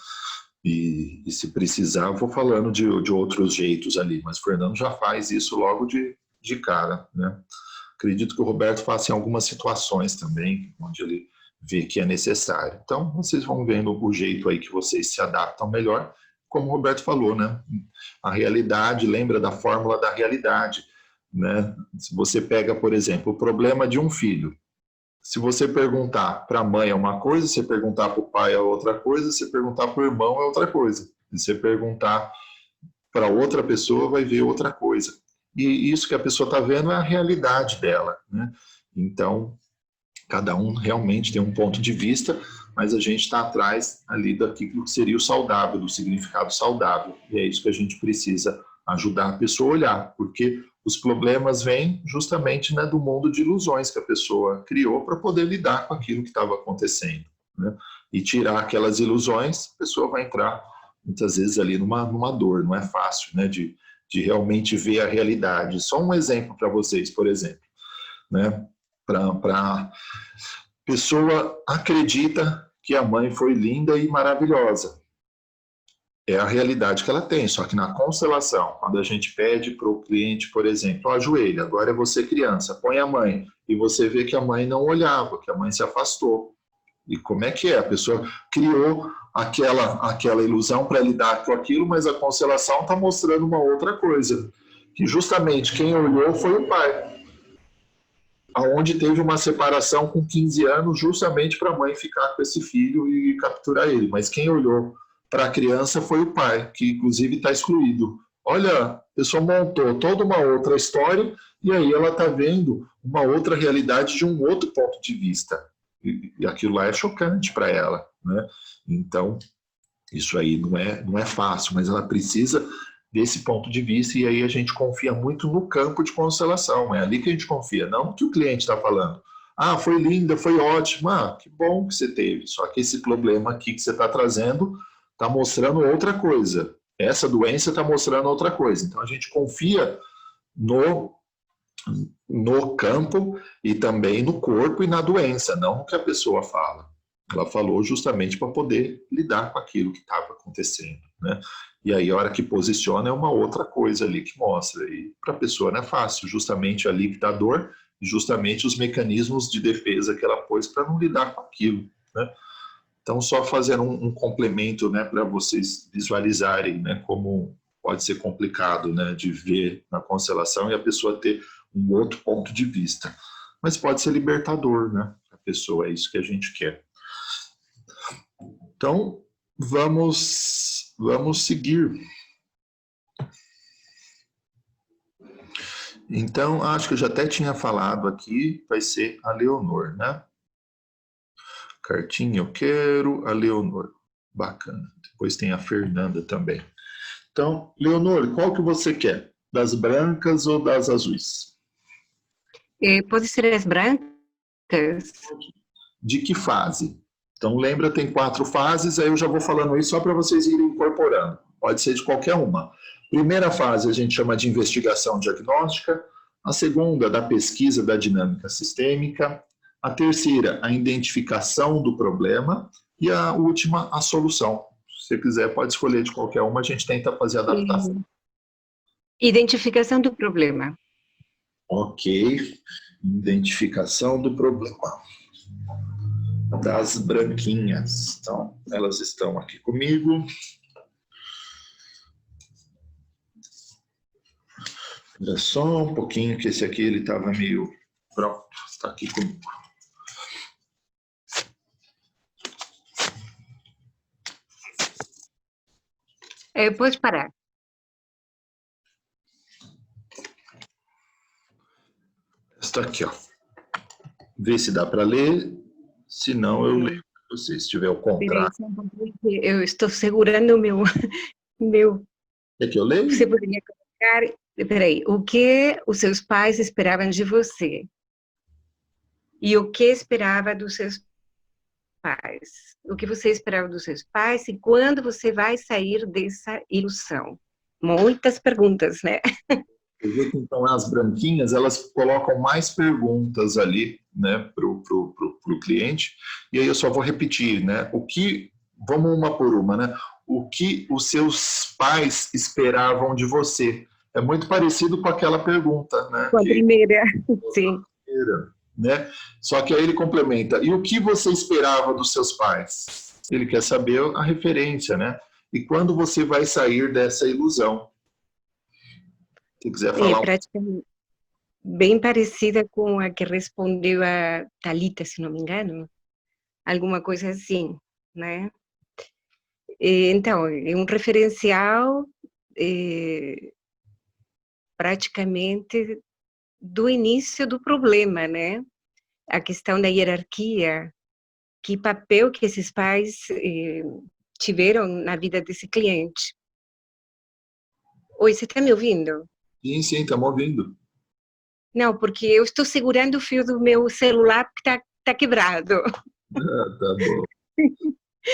E se precisar, eu vou falando de outros jeitos ali, mas o Fernando já faz isso logo de cara, né? Acredito que o Roberto faça em algumas situações também, onde ele vê que é necessário. Então, vocês vão vendo o jeito aí que vocês se adaptam melhor, como o Roberto falou, né? A realidade, lembra da fórmula da realidade, né? Se você pega, por exemplo, o problema de um filho, se você perguntar para a mãe é uma coisa, se perguntar para o pai é outra coisa, se perguntar para o irmão é outra coisa. Se você perguntar para outra pessoa, vai ver outra coisa. E isso que a pessoa está vendo é a realidade dela, né? Então, cada um realmente tem um ponto de vista, mas a gente está atrás ali daquilo que seria o saudável, do significado saudável. E é isso que a gente precisa ajudar a pessoa a olhar, porque os problemas vêm justamente, né, do mundo de ilusões que a pessoa criou para poder lidar com aquilo que estava acontecendo, né? E tirar aquelas ilusões, a pessoa vai entrar muitas vezes ali numa dor, não é fácil, né, de realmente ver a realidade. Só um exemplo para vocês, por exemplo, né? Para pessoa acredita que a mãe foi linda e maravilhosa. É a realidade que ela tem, só que na constelação, quando a gente pede para o cliente, por exemplo, ajoelha, agora é você criança, põe a mãe, e você vê que a mãe não olhava, que a mãe se afastou. E como é que é? A pessoa criou aquela ilusão para lidar com aquilo, mas a constelação está mostrando uma outra coisa, que justamente quem olhou foi o pai, aonde teve uma separação com 15 anos, justamente para a mãe ficar com esse filho e capturar ele. Mas quem olhou para a criança foi o pai, que inclusive está excluído. Olha, a pessoa montou toda uma outra história e aí ela está vendo uma outra realidade de um outro ponto de vista. E aquilo lá é chocante para ela, né? Então, isso aí não é fácil, mas ela precisa desse ponto de vista, e aí a gente confia muito no campo de constelação, é ali que a gente confia, não no que o cliente está falando. Ah, foi linda, foi ótima, ah, que bom que você teve, só que esse problema aqui que você está trazendo está mostrando outra coisa, essa doença está mostrando outra coisa, então a gente confia no campo e também no corpo e na doença, não no que a pessoa fala. Ela falou justamente para poder lidar com aquilo que estava acontecendo, né? E aí a hora que posiciona é uma outra coisa ali que mostra. E para a pessoa não é fácil, justamente ali que está a dor, e justamente os mecanismos de defesa que ela pôs para não lidar com aquilo, né? Então, só fazer um complemento, né, para vocês visualizarem, né, como pode ser complicado, né, de ver na constelação e a pessoa ter um outro ponto de vista. Mas pode ser libertador, né, a pessoa, é isso que a gente quer. Então, vamos seguir. Então, acho que eu já até tinha falado aqui, vai ser a Leonor, né? Cartinha eu quero, a Leonor. Bacana. Depois tem a Fernanda também. Então, Leonor, qual que você quer? Das brancas ou das azuis? Pode ser as brancas? De que fase? Então, lembra, tem 4 fases, aí eu já vou falando isso só para vocês irem incorporando. Pode ser de qualquer uma. Primeira fase a gente chama de investigação diagnóstica, a segunda, da pesquisa da dinâmica sistêmica, a terceira, a identificação do problema, e a última, a solução. Se você quiser, pode escolher de qualquer uma, a gente tenta fazer a adaptação. Identificação do problema. Ok, identificação do problema. Das branquinhas. Então, elas estão aqui comigo. Olha só um pouquinho, que esse aqui ele estava meio... Pronto, está aqui comigo. Pode parar. Está aqui, ó. Vê se dá para ler, se não eu leio para você, se tiver o contrário. Eu estou segurando o meu... É que eu leio? Você poderia colocar... Peraí, o que os seus pais esperavam de você? e o que esperava dos seus pais. O que você esperava dos seus pais e quando você vai sair dessa ilusão? Muitas perguntas, né? Eu vejo que, então, as branquinhas, elas colocam mais perguntas ali, né, pro cliente, e aí eu só vou repetir, né, vamos uma por uma, né, o que os seus pais esperavam de você. É muito parecido com aquela pergunta, né, Com a primeira, sim. né, só que aí ele complementa, e o que você esperava dos seus pais? Ele quer saber a referência, né, e quando você vai sair dessa ilusão? Se quiser falar Praticamente bem parecida com a que respondeu a Thalita, se não me engano, alguma coisa assim, né? Então, é um referencial praticamente do início do problema, né? A questão da hierarquia, que papel que esses pais tiveram na vida desse cliente. Oi, você está me ouvindo? Sim, estamos ouvindo. Não, porque eu estou segurando o fio do meu celular porque tá quebrado. Ah, tá bom.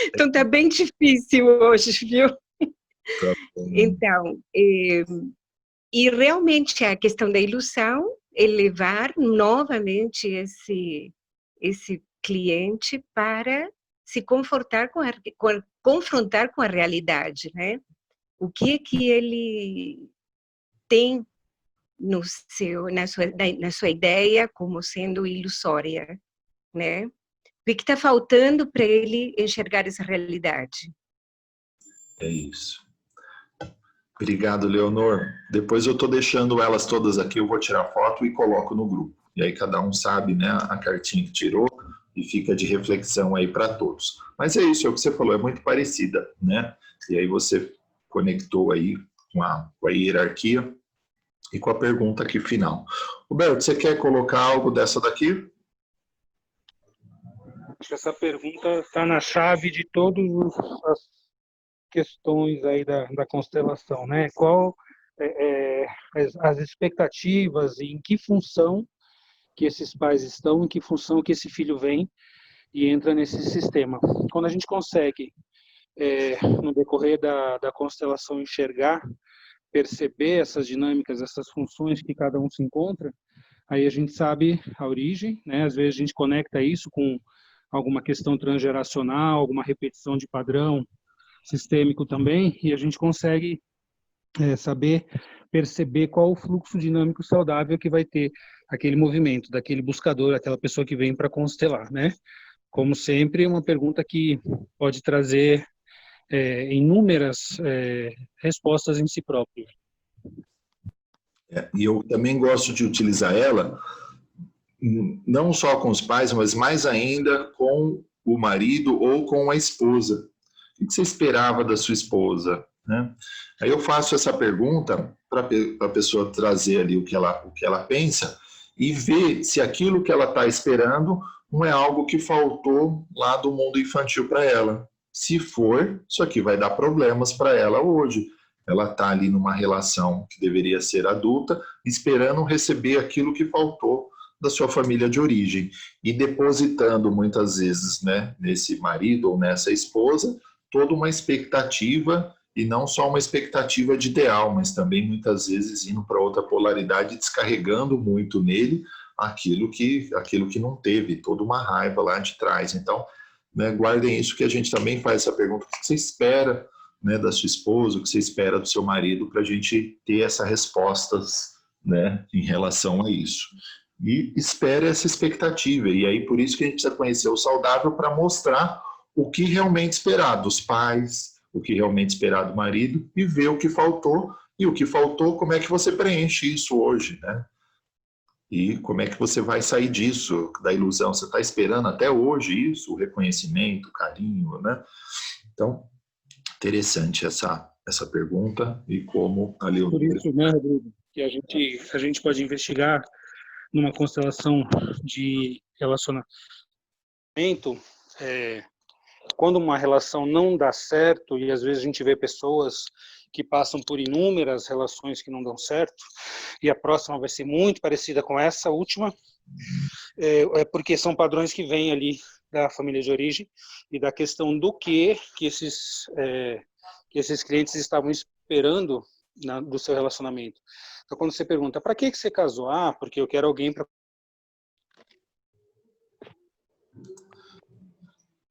Então tá bem difícil hoje, viu? Tá bom. Então, e realmente a questão da ilusão é levar novamente esse cliente para se confortar confrontar com a realidade, né? O que ele tem na sua ideia como sendo ilusória, né? O que está faltando para ele enxergar essa realidade? É isso. Obrigado, Leonor. Depois eu estou deixando elas todas aqui, eu vou tirar foto e coloco no grupo. E aí cada um sabe, né, a cartinha que tirou e fica de reflexão aí para todos. Mas é isso, é o que você falou, é muito parecida, né? E aí você conectou aí com a hierarquia e com a pergunta aqui final. Roberto, você quer colocar algo dessa daqui? Acho que essa pergunta está na chave de todas as questões aí da constelação, né? Qual as expectativas e em que função que esses pais estão, em que função que esse filho vem e entra nesse sistema. Quando a gente consegue, no decorrer da constelação, enxergar, perceber essas dinâmicas, essas funções que cada um se encontra, aí a gente sabe a origem, né? Às vezes a gente conecta isso com alguma questão transgeracional, alguma repetição de padrão sistêmico também, e a gente consegue saber perceber qual o fluxo dinâmico saudável que vai ter aquele movimento, daquele buscador, aquela pessoa que vem para constelar, né? Como sempre, uma pergunta que pode trazer inúmeras respostas em si próprio. E eu também gosto de utilizar ela, não só com os pais, mas mais ainda com o marido ou com a esposa. O que você esperava da sua esposa? Né? Aí eu faço essa pergunta para a pessoa trazer ali o que ela pensa e ver se aquilo que ela está esperando não é algo que faltou lá do mundo infantil para ela. Se for, isso aqui vai dar problemas para ela hoje. Ela está ali numa relação que deveria ser adulta, esperando receber aquilo que faltou da sua família de origem e depositando muitas vezes, né, nesse marido ou nessa esposa toda uma expectativa, e não só uma expectativa de ideal, mas também muitas vezes indo para outra polaridade, descarregando muito nele aquilo que não teve, toda uma raiva lá de trás. Então, né, guardem isso, que a gente também faz essa pergunta: o que você espera, né, da sua esposa, o que você espera do seu marido, para a gente ter essas respostas, né, em relação a isso. E espere essa expectativa, e aí por isso que a gente precisa conhecer o saudável, para mostrar o que realmente esperar dos pais, o que realmente esperar do marido, e ver o que faltou, e o que faltou, como é que você preenche isso hoje, né? E como é que você vai sair disso, da ilusão? Você está esperando até hoje isso, o reconhecimento, o carinho, né? Então, interessante essa pergunta, e como a Leonor... Por isso, né, Rodrigo, que a gente pode investigar numa constelação de relacionamento, quando uma relação não dá certo, e às vezes a gente vê pessoas que passam por inúmeras relações que não dão certo, e a próxima vai ser muito parecida com essa última, É porque são padrões que vêm ali da família de origem e da questão do que esses clientes estavam esperando do seu relacionamento. Então, quando você pergunta, para que você casou? Ah, porque eu quero alguém para...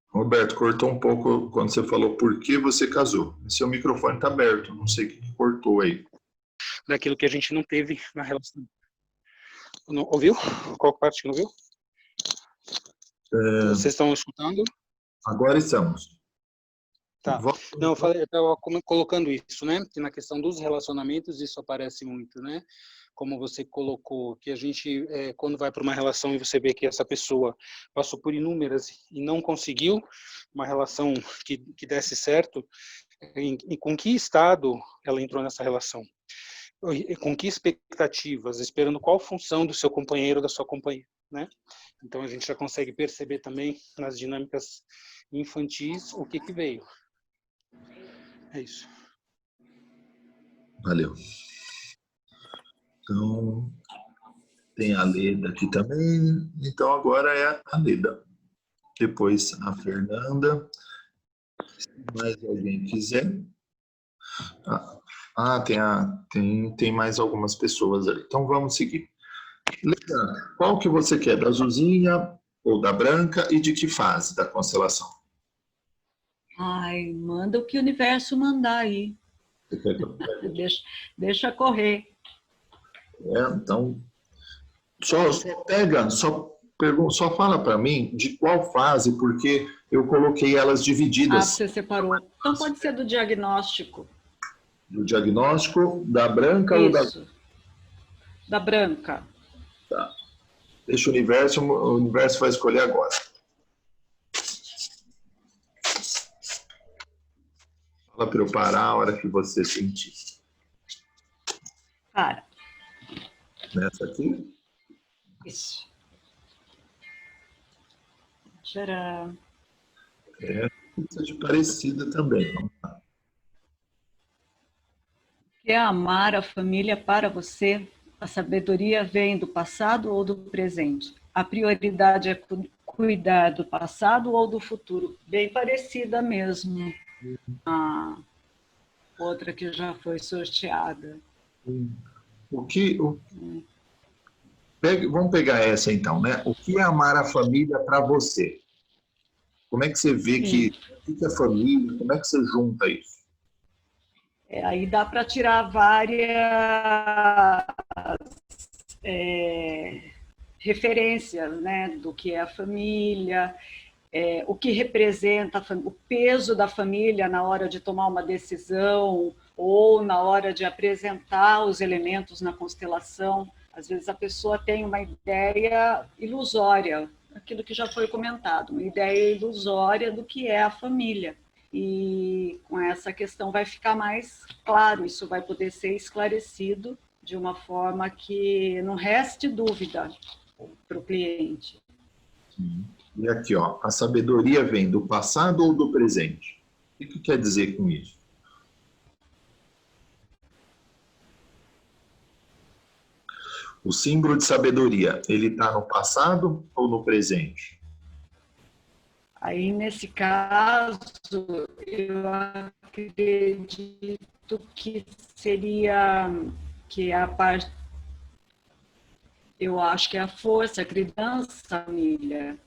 Roberto, cortou um pouco quando você falou por que você casou. Seu microfone está aberto, não sei o que cortou aí. Daquilo que a gente não teve na relação. Não, ouviu? Qual parte que não viu? Vocês estão escutando? Agora estamos. Tá. Não, eu estava colocando isso, né? Que na questão dos relacionamentos isso aparece muito, né? Como você colocou, que a gente, quando vai para uma relação e você vê que essa pessoa passou por inúmeras e não conseguiu uma relação que desse certo, e com que estado ela entrou nessa relação? Com que expectativas? Esperando qual função do seu companheiro ou da sua companheira, né? Então a gente já consegue perceber também nas dinâmicas infantis o que veio. É isso. Valeu. Então, tem a Leda aqui também. Então, agora é a Leda. Depois a Fernanda. Se mais alguém quiser. Tem mais algumas pessoas ali. Então, vamos seguir. Leda, qual que você quer? Da azulzinha ou da branca? E de que fase da constelação? Ai, manda o que o universo mandar aí. Deixa correr. Então, só fala para mim de qual fase, porque eu coloquei elas divididas. Você separou. Então pode ser do diagnóstico. Do diagnóstico, da branca ou da branca. Tá. Deixa o universo vai escolher agora. Fala para eu parar a hora que você sentir. Para. Nessa aqui? Isso. Tcharam. Seja parecida também. Vamos lá. Quer amar a família para você? A sabedoria vem do passado ou do presente? A prioridade é cuidar do passado ou do futuro? Bem parecida mesmo. A outra que já foi sorteada. Vamos pegar essa então, né? O que é amar a família para você? Como é que você vê que é família? Como é que você junta isso? Aí dá para tirar várias referências, né, do que é a família, o que representa o peso da família na hora de tomar uma decisão ou na hora de apresentar os elementos na constelação. Às vezes a pessoa tem uma ideia ilusória, aquilo que já foi comentado, uma ideia ilusória do que é a família. E com essa questão vai ficar mais claro, isso vai poder ser esclarecido de uma forma que não reste dúvida para o cliente. E aqui, ó, a sabedoria vem do passado ou do presente? O que quer dizer com isso? O símbolo de sabedoria, ele está no passado ou no presente? Aí, nesse caso, eu acredito que seria que a parte, eu acho que é a força, a criança, família,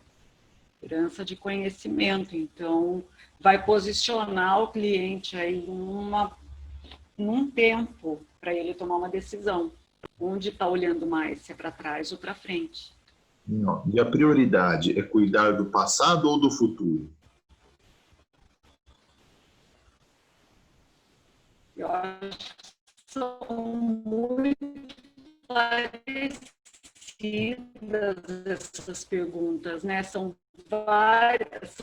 herança de conhecimento. Então, vai posicionar o cliente aí num tempo para ele tomar uma decisão. Onde está olhando mais, se é para trás ou para frente. Não. E a prioridade é cuidar do passado ou do futuro? Eu acho que são muito parecidas essas perguntas, né? São várias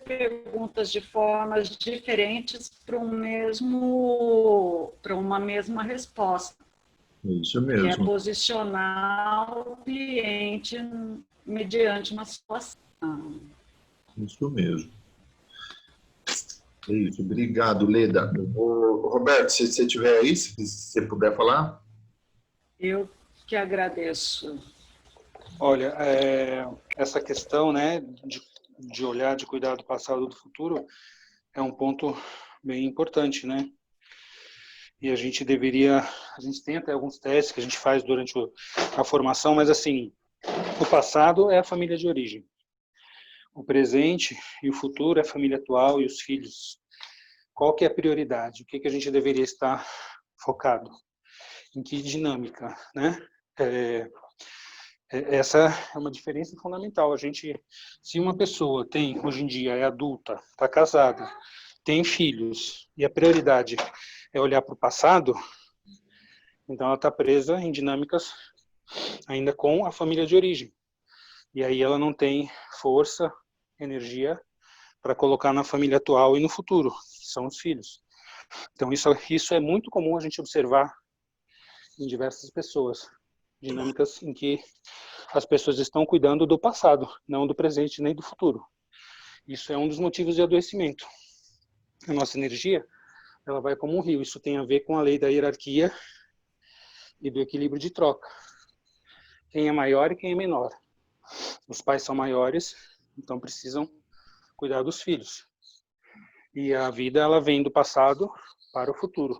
perguntas de formas diferentes para uma mesma resposta. Isso mesmo. Que é posicionar o cliente mediante uma situação. Isso mesmo. É isso. Obrigado, Leda. Roberto, se você estiver aí, se você puder falar. Eu que agradeço. Olha, essa questão, né, de olhar, de cuidar do passado e do futuro, é um ponto bem importante, né? E a gente tem até alguns testes que a gente faz durante a formação, mas assim, o passado é a família de origem. O presente e o futuro é a família atual e os filhos. Qual que é a prioridade? O que a gente deveria estar focado? Em que dinâmica, né? Essa é uma diferença fundamental. Se uma pessoa hoje em dia é adulta, está casada, tem filhos, e a prioridade é olhar para o passado, então ela está presa em dinâmicas ainda com a família de origem. E aí ela não tem força, energia para colocar na família atual e no futuro, que são os filhos. Então isso é muito comum a gente observar em diversas pessoas. Dinâmicas em que as pessoas estão cuidando do passado, não do presente nem do futuro. Isso é um dos motivos de adoecimento. A nossa energia, ela vai como um rio. Isso tem a ver com a lei da hierarquia e do equilíbrio de troca. Quem é maior e quem é menor. Os pais são maiores, então precisam cuidar dos filhos. E a vida, ela vem do passado para o futuro.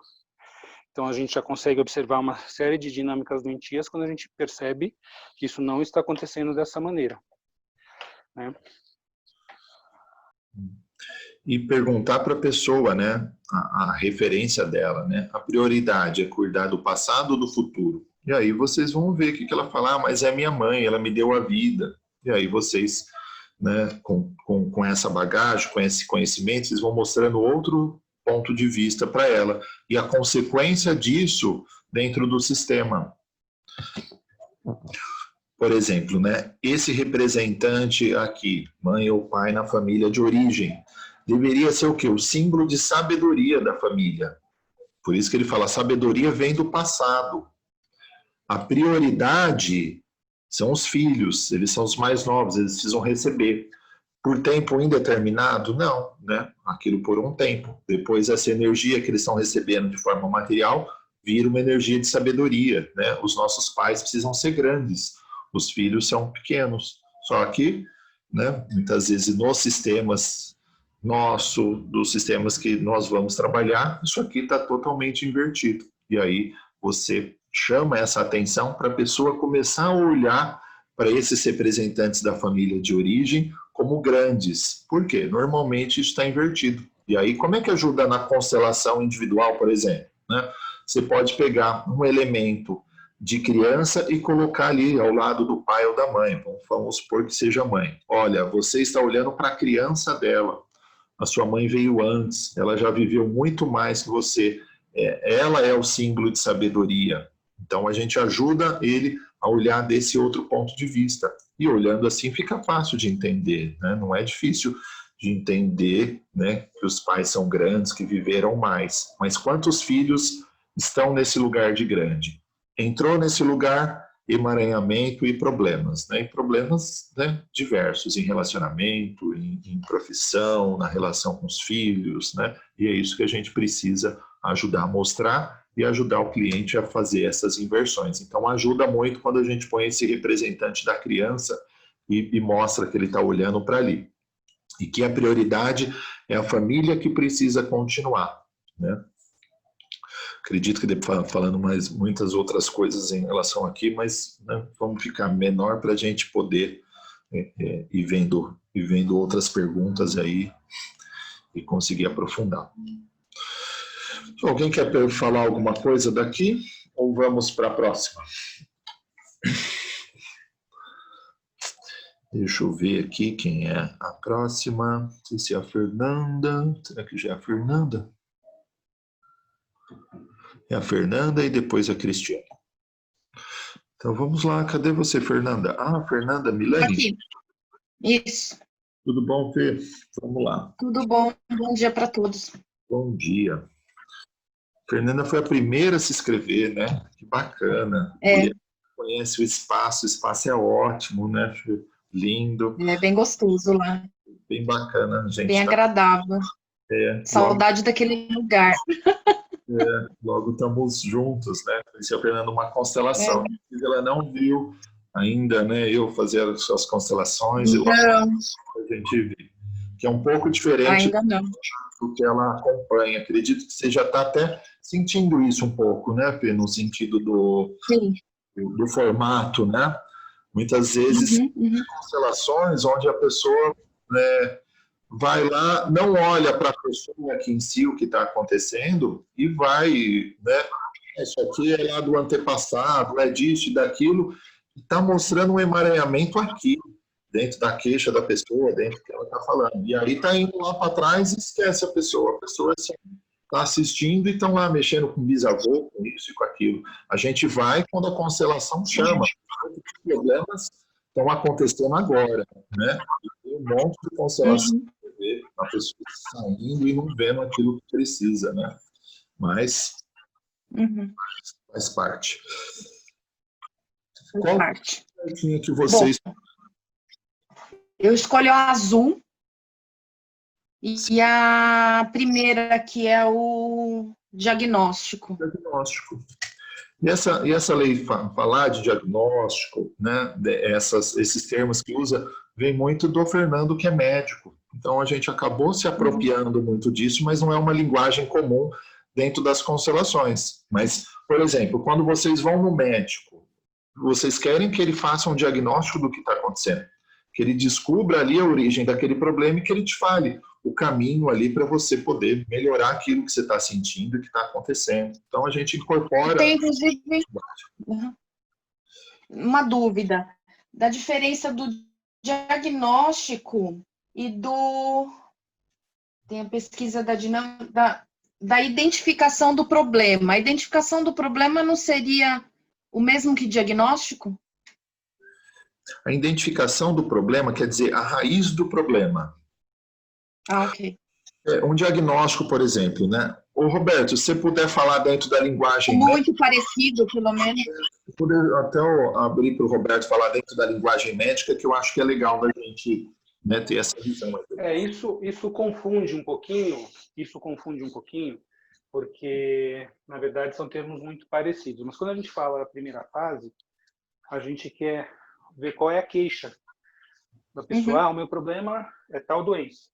Então, a gente já consegue observar uma série de dinâmicas doentias quando a gente percebe que isso não está acontecendo dessa maneira, né? E perguntar para a pessoa, né, a referência dela, né? A prioridade é cuidar do passado ou do futuro? E aí vocês vão ver o que ela fala, mas é minha mãe, ela me deu a vida. E aí vocês, né, com essa bagagem, com esse conhecimento, vocês vão mostrando outro ponto de vista para ela e a consequência disso dentro do sistema. Por exemplo, né, esse representante aqui, mãe ou pai na família de origem, deveria ser o quê? O símbolo de sabedoria da família. Por isso que ele fala, sabedoria vem do passado. A prioridade são os filhos, eles são os mais novos, eles precisam receber. Por tempo indeterminado? Não, né? Aquilo por um tempo. Depois essa energia que eles estão recebendo de forma material vira uma energia de sabedoria, né? Os nossos pais precisam ser grandes, os filhos são pequenos. Só que, né, muitas vezes nos sistemas dos sistemas que nós vamos trabalhar, isso aqui está totalmente invertido. E aí você chama essa atenção para a pessoa começar a olhar para esses representantes da família de origem como grandes. Por quê? Normalmente isso está invertido. E aí, como é que ajuda na constelação individual, por exemplo? Né? Você pode pegar um elemento de criança e colocar ali ao lado do pai ou da mãe. Vamos supor que seja mãe. Olha, você está olhando para a criança dela. A sua mãe veio antes, ela já viveu muito mais que você. Ela é o símbolo de sabedoria. Então, a gente ajuda ele a olhar desse outro ponto de vista. E olhando assim fica fácil de entender, né? Não é difícil de entender, né, que os pais são grandes, que viveram mais. Mas quantos filhos estão nesse lugar de grande? Entrou nesse lugar, emaranhamento e problemas, né? E problemas, né, diversos em relacionamento, em profissão, na relação com os filhos, né? E é isso que a gente precisa ajudar a mostrar e ajudar o cliente a fazer essas inversões. Então, ajuda muito quando a gente põe esse representante da criança e mostra que ele está olhando para ali. E que a prioridade é a família que precisa continuar, né? Acredito que devo falando mais muitas outras coisas em relação aqui, mas, né, vamos ficar menor para a gente poder ir vendo outras perguntas aí e conseguir aprofundar. Alguém quer falar alguma coisa daqui? Ou vamos para a próxima? Deixa eu ver aqui quem é a próxima. Não sei se é a Fernanda. Será que já é a Fernanda? É a Fernanda e depois a Cristiane. Então vamos lá. Cadê você, Fernanda? Ah, Fernanda Milani. Aqui. Isso. Tudo bom, Fê? Vamos lá. Tudo bom. Bom dia para todos. Bom dia. Fernanda foi a primeira a se inscrever, né? Que bacana. Conhece o espaço é ótimo, né? Lindo. É bem gostoso lá. Bem bacana, gente. Bem agradável. Saudade daquele lugar. Logo estamos juntos, né? Conheci a Fernanda uma constelação. Ela não viu ainda, né, eu fazer as constelações, eu acho que a gente vê, que é um pouco diferente Ainda não. do que ela acompanha. Acredito que você já está até sentindo isso um pouco, né, Fê, no sentido Sim. do formato, né? Muitas vezes constelações onde a pessoa, né, vai lá, não olha para a pessoa aqui em si, o que está acontecendo, e vai, né, isso aqui é lá do antepassado, é disso e daquilo, e está mostrando um emaranhamento aqui, dentro da queixa da pessoa, dentro do que ela está falando. E aí está indo lá para trás e esquece a pessoa assim, está assistindo e estão lá mexendo com o bisavô, com isso e com aquilo. A gente vai quando a constelação chama. Os problemas estão acontecendo agora, né? Tem um monte de constelação para ver, a pessoa saindo e não vendo aquilo que precisa, né? Mas faz parte. Qual cartinha que vocês... Bom, eu escolho a azul. E a primeira, que é o diagnóstico. Diagnóstico. E essa lei falar de diagnóstico, né, esses termos que usa, vem muito do Fernando, que é médico. Então, a gente acabou se apropriando muito disso, mas não é uma linguagem comum dentro das constelações. Mas, por exemplo, quando vocês vão no médico, vocês querem que ele faça um diagnóstico do que está acontecendo, que ele descubra ali a origem daquele problema e que ele te fale o caminho ali para você poder melhorar aquilo que você está sentindo e que está acontecendo. Então, a gente incorpora... Tem, inclusive, uma dúvida da diferença do diagnóstico e do... Tem a pesquisa da identificação do problema. A identificação do problema não seria o mesmo que diagnóstico? A identificação do problema quer dizer a raiz do problema. Ah, ok. Um diagnóstico, por exemplo, né? Ô, Roberto, se você puder falar dentro da linguagem... Muito parecido, pelo menos. Poder até abrir para o Roberto falar dentro da linguagem médica, que eu acho que é legal da gente, né, ter essa visão. Isso confunde um pouquinho, porque, na verdade, são termos muito parecidos. Mas quando a gente fala a primeira fase, a gente quer ver qual é a queixa da pessoa. O meu problema é tal doença.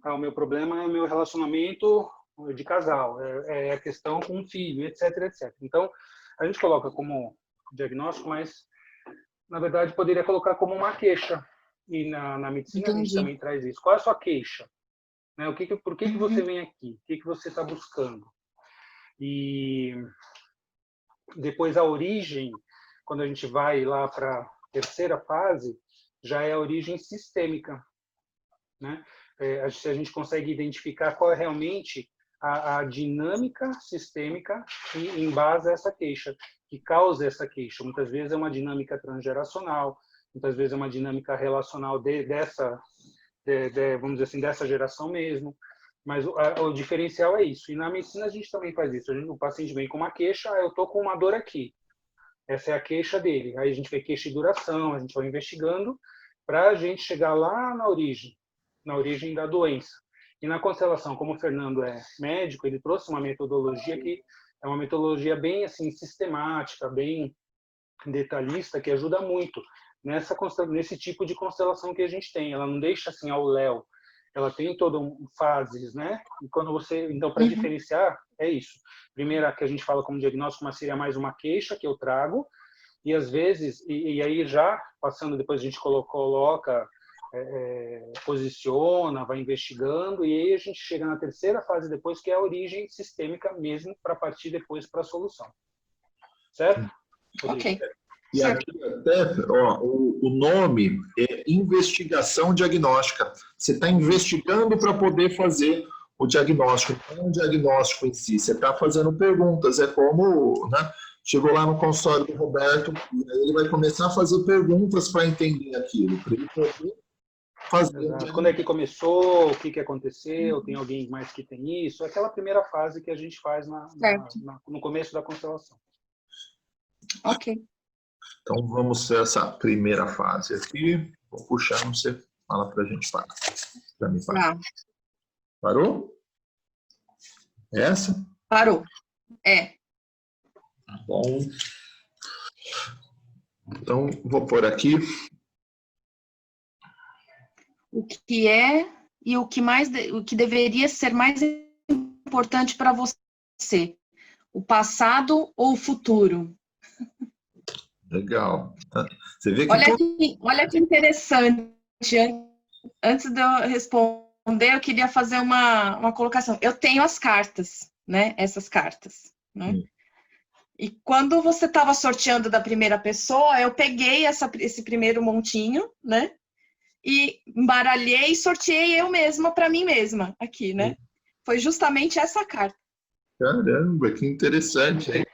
O meu problema é o meu relacionamento de casal, é a questão com o filho, etc, etc. Então, a gente coloca como diagnóstico, mas, na verdade, poderia colocar como uma queixa. E na medicina a gente também traz isso. Qual é a sua queixa? Né? Por que você vem aqui? O que você está buscando? E depois a origem, quando a gente vai lá para a terceira fase, já é a origem sistêmica, né? Se a gente consegue identificar qual é realmente a dinâmica sistêmica que embasa essa queixa, que causa essa queixa. Muitas vezes é uma dinâmica transgeracional, muitas vezes é uma dinâmica relacional vamos dizer assim, dessa geração mesmo. Mas o diferencial é isso. E na medicina a gente também faz isso. O paciente vem com uma queixa, eu estou com uma dor aqui. Essa é a queixa dele. Aí a gente vê queixa e duração, a gente vai investigando para a gente chegar lá na origem da doença. E na constelação, como o Fernando é médico, ele trouxe uma metodologia que é uma metodologia bem assim sistemática, bem detalhista, que ajuda muito nesse tipo de constelação que a gente tem. Ela não deixa assim ao léu. Ela tem todas fases, né? E quando então, para diferenciar, é isso. Primeira que a gente fala como diagnóstico, mas seria mais uma queixa que eu trago, e às vezes, e aí já passando, depois a gente coloca posiciona, vai investigando, e aí a gente chega na terceira fase depois, que é a origem sistêmica mesmo, para partir depois para a solução. Certo? Ok. E aqui até, o nome é investigação diagnóstica. Você está investigando para poder fazer o diagnóstico, não o diagnóstico em si. Você está fazendo perguntas, é como, né? Chegou lá no consultório do Roberto, e aí ele vai começar a fazer perguntas para entender aquilo, para ele poder fazer. Quando é que começou, o que aconteceu, tem alguém mais que tem isso, é aquela primeira fase que a gente faz no começo da constelação. Ok. Então vamos ter essa primeira fase aqui. Vou puxar, não sei, fala para a gente parar. Para mim parar. Parou? Essa? Parou. É. Bom. Então, vou pôr aqui. O que é e o que deveria ser mais importante para você? O passado ou o futuro? Legal. Você vê que Olha que interessante. Antes de eu responder, eu queria fazer uma colocação. Eu tenho as cartas, né? Essas cartas, né? E quando você estava sorteando da primeira pessoa, eu peguei esse primeiro montinho, né? E embaralhei e sorteei eu mesma para mim mesma aqui, né? Foi justamente essa carta. Caramba, que interessante, hein?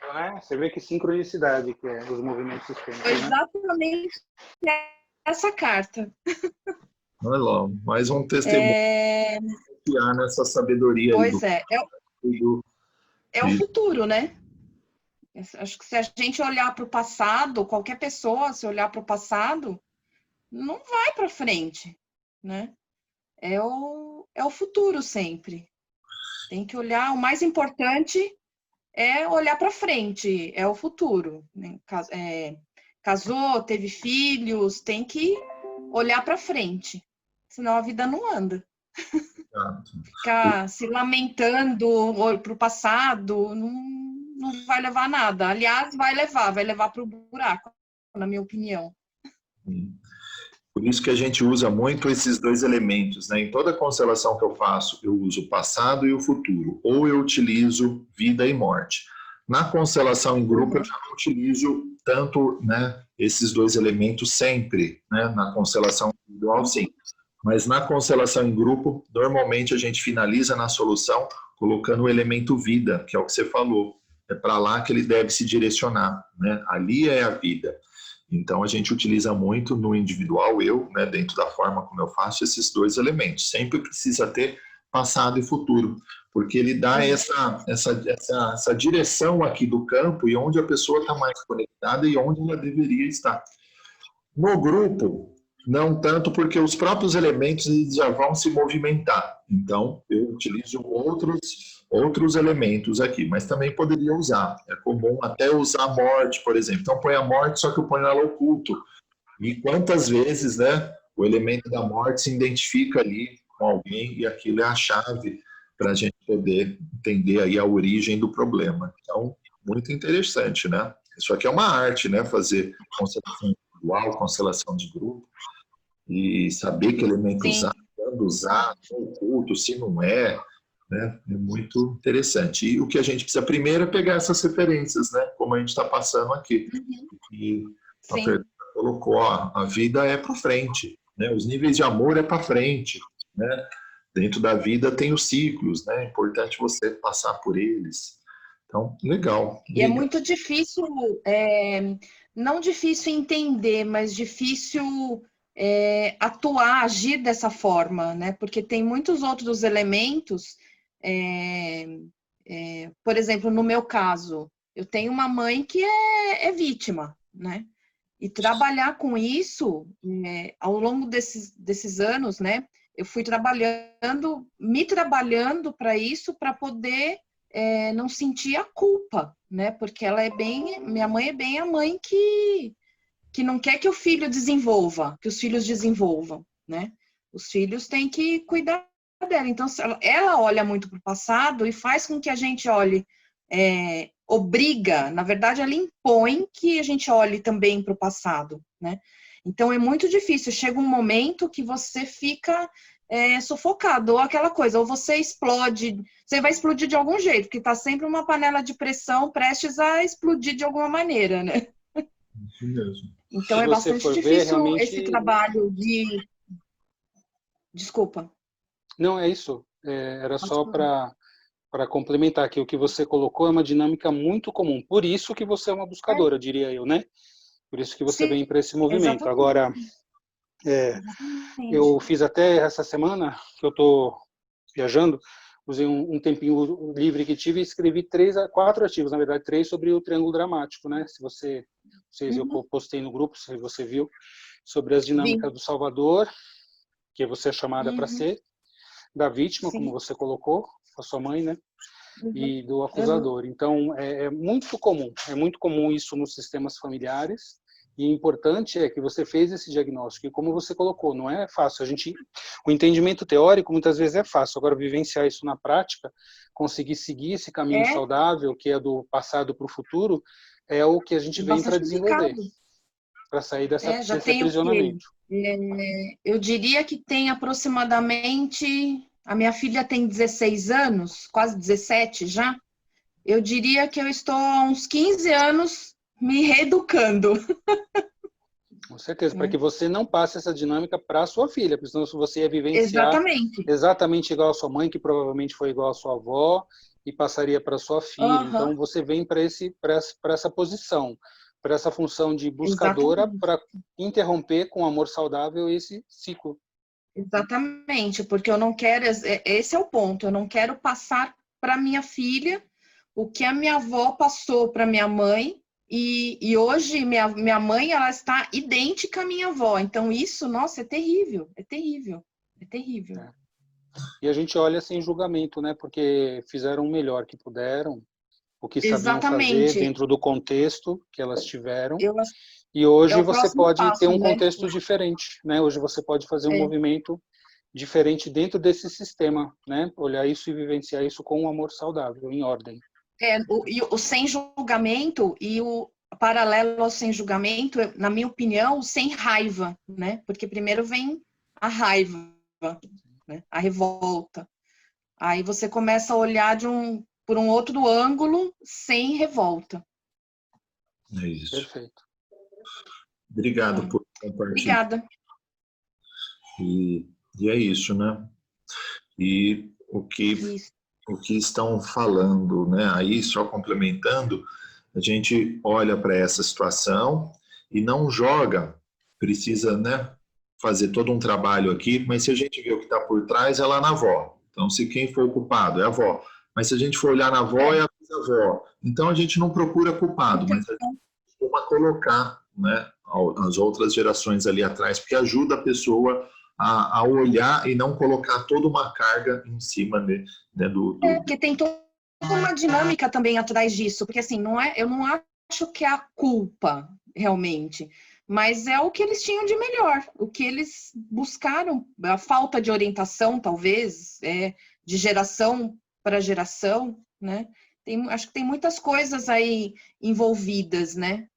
Você vê que sincronicidade que é os movimentos sistêmicos. Foi exatamente essa carta. Olha lá, mais um testemunho confiar nessa sabedoria. Pois aí é o futuro, né? Acho que se a gente olhar para o passado, qualquer pessoa, se olhar para o passado, não vai para frente, né? É o futuro sempre. Tem que olhar, o mais importante é olhar para frente, é o futuro. Né? Casou, teve filhos, tem que olhar para frente, senão a vida não anda. Ficar se lamentando para o passado não vai levar a nada. Aliás, vai levar para o buraco, na minha opinião. Por isso que a gente usa muito esses dois elementos, né? Em toda constelação que eu faço, eu uso o passado e o futuro, ou eu utilizo vida e morte. Na constelação em grupo, eu já não utilizo tanto, né, esses dois elementos sempre, né? Na constelação individual, sim. Mas na constelação em grupo, normalmente a gente finaliza na solução colocando o elemento vida, que é o que você falou. É para lá que ele deve se direcionar, né? Ali é a vida. Então, a gente utiliza muito no individual, né, dentro da forma como eu faço, esses dois elementos. Sempre precisa ter passado e futuro, porque ele dá essa direção aqui do campo e onde a pessoa está mais conectada e onde ela deveria estar. No grupo, não tanto, porque os próprios elementos eles já vão se movimentar. Então, eu utilizo outros elementos aqui, mas também poderia usar. É comum até usar a morte, por exemplo. Então, põe a morte, só que eu ponho ela oculto. E quantas vezes, né, o elemento da morte se identifica ali com alguém e aquilo é a chave para a gente poder entender aí a origem do problema. Então, muito interessante, né? Isso aqui é uma arte, né? Fazer constelação individual, constelação de grupo e saber que elemento usar, quando usar, oculto, se não é, né? É muito interessante. E o que a gente precisa primeiro é pegar essas referências, né? Como a gente está passando aqui. E a pergunta colocou, ó, a vida é para frente, né? Os níveis de amor é para frente, né? Dentro da vida tem os ciclos, né? É importante você passar por eles. Então, legal. E é muito difícil, não difícil entender, mas difícil atuar, agir dessa forma, né? Porque tem muitos outros elementos. Por exemplo, no meu caso, eu tenho uma mãe que é vítima, né? E trabalhar com isso, ao longo desses anos, né? Eu fui me trabalhando para isso, para poder não sentir a culpa, né? Porque minha mãe é bem a mãe que não quer que o filho desenvolva, que os filhos desenvolvam, né? Os filhos têm que cuidar dela. Então, ela olha muito para o passado e faz com que a gente olhe, obriga, na verdade, ela impõe que a gente olhe também para o passado, né? Então, é muito difícil. Chega um momento que você fica sufocado, ou aquela coisa, ou você explode, você vai explodir de algum jeito, porque está sempre uma panela de pressão prestes a explodir de alguma maneira, né? Isso mesmo. Então, é bastante difícil esse trabalho de... Desculpa. Não, é isso. Era só para complementar aqui. O que você colocou é uma dinâmica muito comum. Por isso que você é uma buscadora, diria eu, né? Por isso que você vem para esse movimento. Exatamente. Agora, eu fiz até essa semana, que eu estou viajando, usei um tempinho livre que tive e escrevi 3 a 4 artigos, na verdade 3, sobre o triângulo dramático, né? Eu postei no grupo, se você viu, sobre as dinâmicas do Salvador, que você é chamada para ser, da vítima, como você colocou, a sua mãe, né? E do acusador. Então, é muito comum isso nos sistemas familiares E o importante é que você fez esse diagnóstico, e como você colocou, não é fácil. O entendimento teórico muitas vezes é fácil, agora vivenciar isso na prática, conseguir seguir esse caminho saudável, que é do passado para o futuro, é o que a gente vem para desenvolver, para sair desse aprisionamento. Eu diria que tem aproximadamente, a minha filha tem 16 anos, quase 17 já, eu diria que eu estou há uns 15 anos me reeducando. Com certeza, para que você não passe essa dinâmica para a sua filha, porque senão você ia vivenciar exatamente igual a sua mãe, que provavelmente foi igual a sua avó, e passaria para sua filha. Então você vem para essa posição, para essa função de buscadora, para interromper com amor saudável esse ciclo. Exatamente, porque eu não quero, esse é o ponto, eu não quero passar para minha filha o que a minha avó passou para minha mãe, e hoje minha mãe, ela está idêntica à minha avó. Então isso, nossa, é terrível, é terrível, é terrível. E a gente olha sem julgamento, né? Porque fizeram o melhor que puderam, o que sabiam fazer dentro do contexto que elas tiveram. E hoje você pode ter um contexto diferente, né? Hoje você pode fazer um movimento diferente dentro desse sistema, né? Olhar isso e vivenciar isso com um amor saudável, em ordem. O sem julgamento e o paralelo ao sem julgamento, na minha opinião, sem raiva, né? Porque primeiro vem a raiva, né? A revolta. Aí você começa a olhar por um outro ângulo sem revolta. É isso. Perfeito. Obrigado por compartilhar. Obrigada. E é isso, né? E o que estão falando, né? Aí, só complementando, a gente olha para essa situação e não joga, precisa, né, fazer todo um trabalho aqui, mas se a gente vê o que está por trás, é lá na avó. Então, se quem foi o culpado é a avó. Mas se a gente for olhar na avó, é a bisavó. Então, a gente não procura culpado, mas a gente costuma colocar, né, as outras gerações ali atrás, porque ajuda a pessoa a olhar e não colocar toda uma carga em cima né, porque tem toda uma dinâmica também atrás disso, porque assim, eu não acho que é a culpa, realmente, mas é o que eles tinham de melhor, o que eles buscaram, a falta de orientação, talvez, de geração para geração, né? Acho que tem muitas coisas aí envolvidas, né?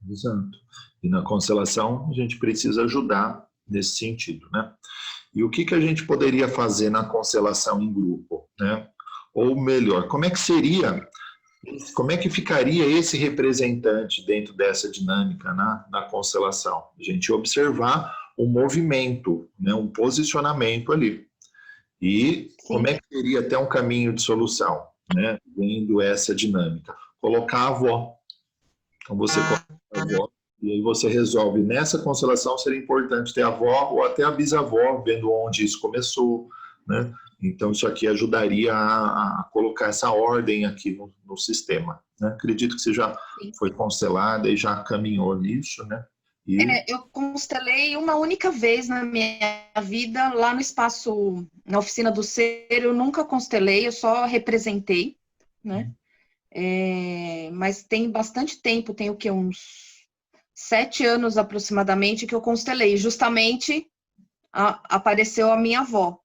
Exato. E na constelação, a gente precisa ajudar nesse sentido, né? E o que a gente poderia fazer na constelação em grupo, né? Ou melhor, como é que ficaria esse representante dentro dessa dinâmica na constelação? A gente observar o movimento, né? Um posicionamento ali. E como é que seria até um caminho de solução, né? Vendo essa dinâmica. Colocar a avó. Então você coloca a avó, e aí você resolve, nessa constelação seria importante ter a avó ou até a bisavó, vendo onde isso começou, né? Então isso aqui ajudaria a colocar essa ordem aqui no sistema, né? Acredito que você já foi constelada e já caminhou nisso, né? Eu constelei uma única vez na minha vida, lá no espaço, na oficina do ser, eu nunca constelei, eu só representei, né? Mas tem bastante tempo, tem o que, uns 7 anos aproximadamente que eu constelei. Justamente apareceu a minha avó.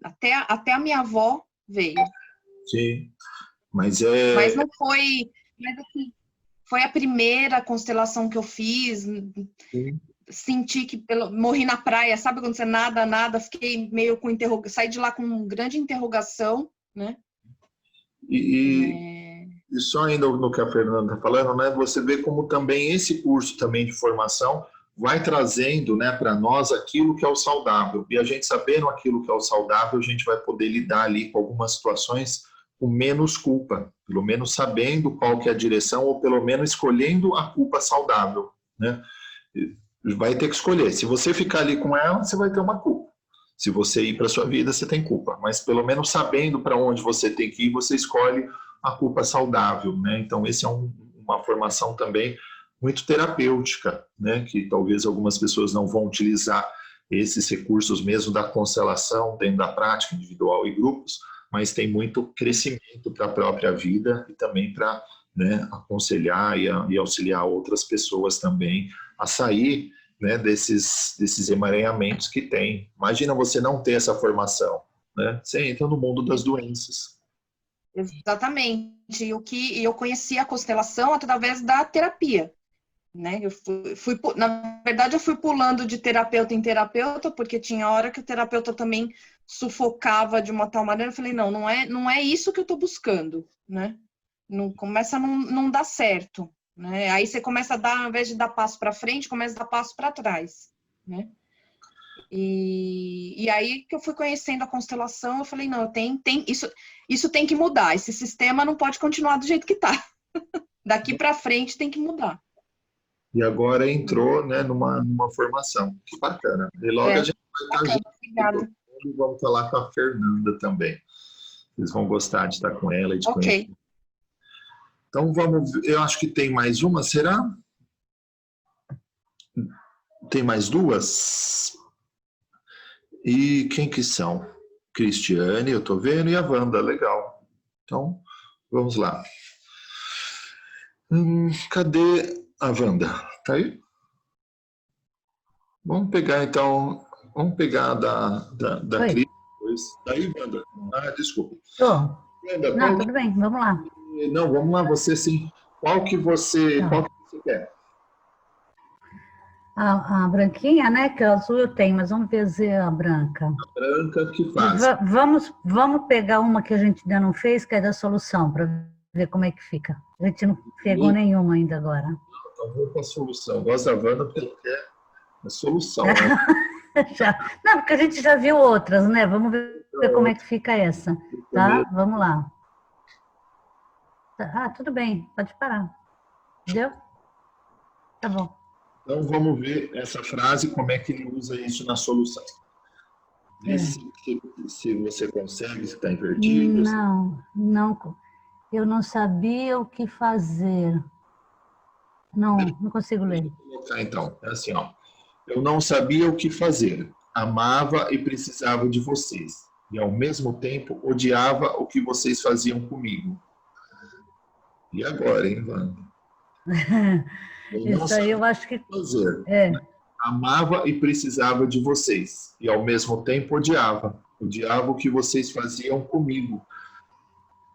Até a minha avó veio. Sim, mas não foi... Mas assim, foi a primeira constelação que eu fiz. Sim. Senti que morri na praia, sabe quando você nada, fiquei meio com saí de lá com uma grande interrogação, né? E só ainda no que a Fernanda está falando, né? Você vê como também esse curso também de formação vai trazendo, né, para nós aquilo que é o saudável. E a gente sabendo aquilo que é o saudável, a gente vai poder lidar ali com algumas situações com menos culpa, pelo menos sabendo qual que é a direção, ou pelo menos escolhendo a culpa saudável, né? Vai ter que escolher. Se você ficar ali com ela, você vai ter uma culpa. Se você ir para sua vida, você tem culpa. Mas pelo menos sabendo para onde você tem que ir, você escolhe a culpa saudável, né? Então, esse é uma formação também muito terapêutica, né? Que talvez algumas pessoas não vão utilizar esses recursos mesmo da constelação dentro da prática individual e grupos, mas tem muito crescimento para a própria vida e também para né, aconselhar e auxiliar outras pessoas também a sair, né, desses emaranhamentos que tem. Imagina você não ter essa formação, né? Você entra no mundo das doenças. Exatamente. E eu conheci a constelação através da terapia, né? Na verdade, eu fui pulando de terapeuta em terapeuta, porque tinha hora que o terapeuta também sufocava de uma tal maneira. Eu falei, não é isso que eu estou buscando, né? Começa a não dar certo, né? Aí você começa a dar, ao invés de dar passo para frente, começa a dar passo para trás, né? E aí que eu fui conhecendo a constelação, eu falei, não, isso tem que mudar, esse sistema não pode continuar do jeito que está. Daqui para frente tem que mudar. E agora entrou, né, numa formação. Que bacana. E logo a gente vai estar junto. Obrigada. E vamos falar com a Fernanda também. Eles vão gostar de estar com ela e de conhecer. Então vamos ver. Eu acho que tem mais uma, será? Tem mais duas? E quem que são? Cristiane, eu tô vendo, e a Wanda, legal. Então, vamos lá. Cadê a Wanda? Tá aí? Vamos pegar, então, da Cris. Daí, Wanda. Desculpa. Wanda, não, tudo bem, vamos lá. Não, vamos lá, você sim. Qual que você quer? A branquinha, né? Que a azul eu tenho, mas vamos ver a branca. A branca que faz. Vamos pegar uma que a gente ainda não fez, que é da solução, para ver como é que fica. A gente não pegou nenhuma ainda agora. Então vamos para a solução. Eu gosto da Wanda porque ela quer a solução. Né? Não, porque a gente já viu outras, né? Vamos ver como é que fica essa. Tá? Vamos lá. Tudo bem, pode parar. Entendeu? Tá bom. Então, vamos ver essa frase, como é que ele usa isso na solução. Se você consegue, se está invertido. Não. Eu não sabia o que fazer. Não consigo ler. Vou colocar, então. É assim, ó. Eu não sabia o que fazer. Amava e precisava de vocês. E, ao mesmo tempo, odiava o que vocês faziam comigo. E agora, hein, Wanda? Isso aí eu acho que... Fazer. Amava e precisava de vocês. E, ao mesmo tempo, odiava. Odiava o que vocês faziam comigo.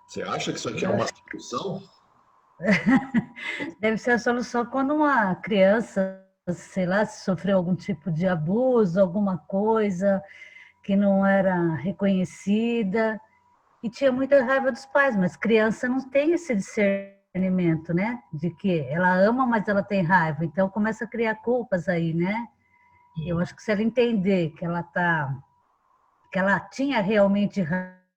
Você acha que isso aqui é uma solução? Deve ser a solução quando uma criança, sei lá, se sofreu algum tipo de abuso, alguma coisa que não era reconhecida e tinha muita raiva dos pais, mas criança não tem esse discernimento, né? De que ela ama, mas ela tem raiva. Então começa a criar culpas aí, né? Eu acho que se ela entender que ela tinha realmente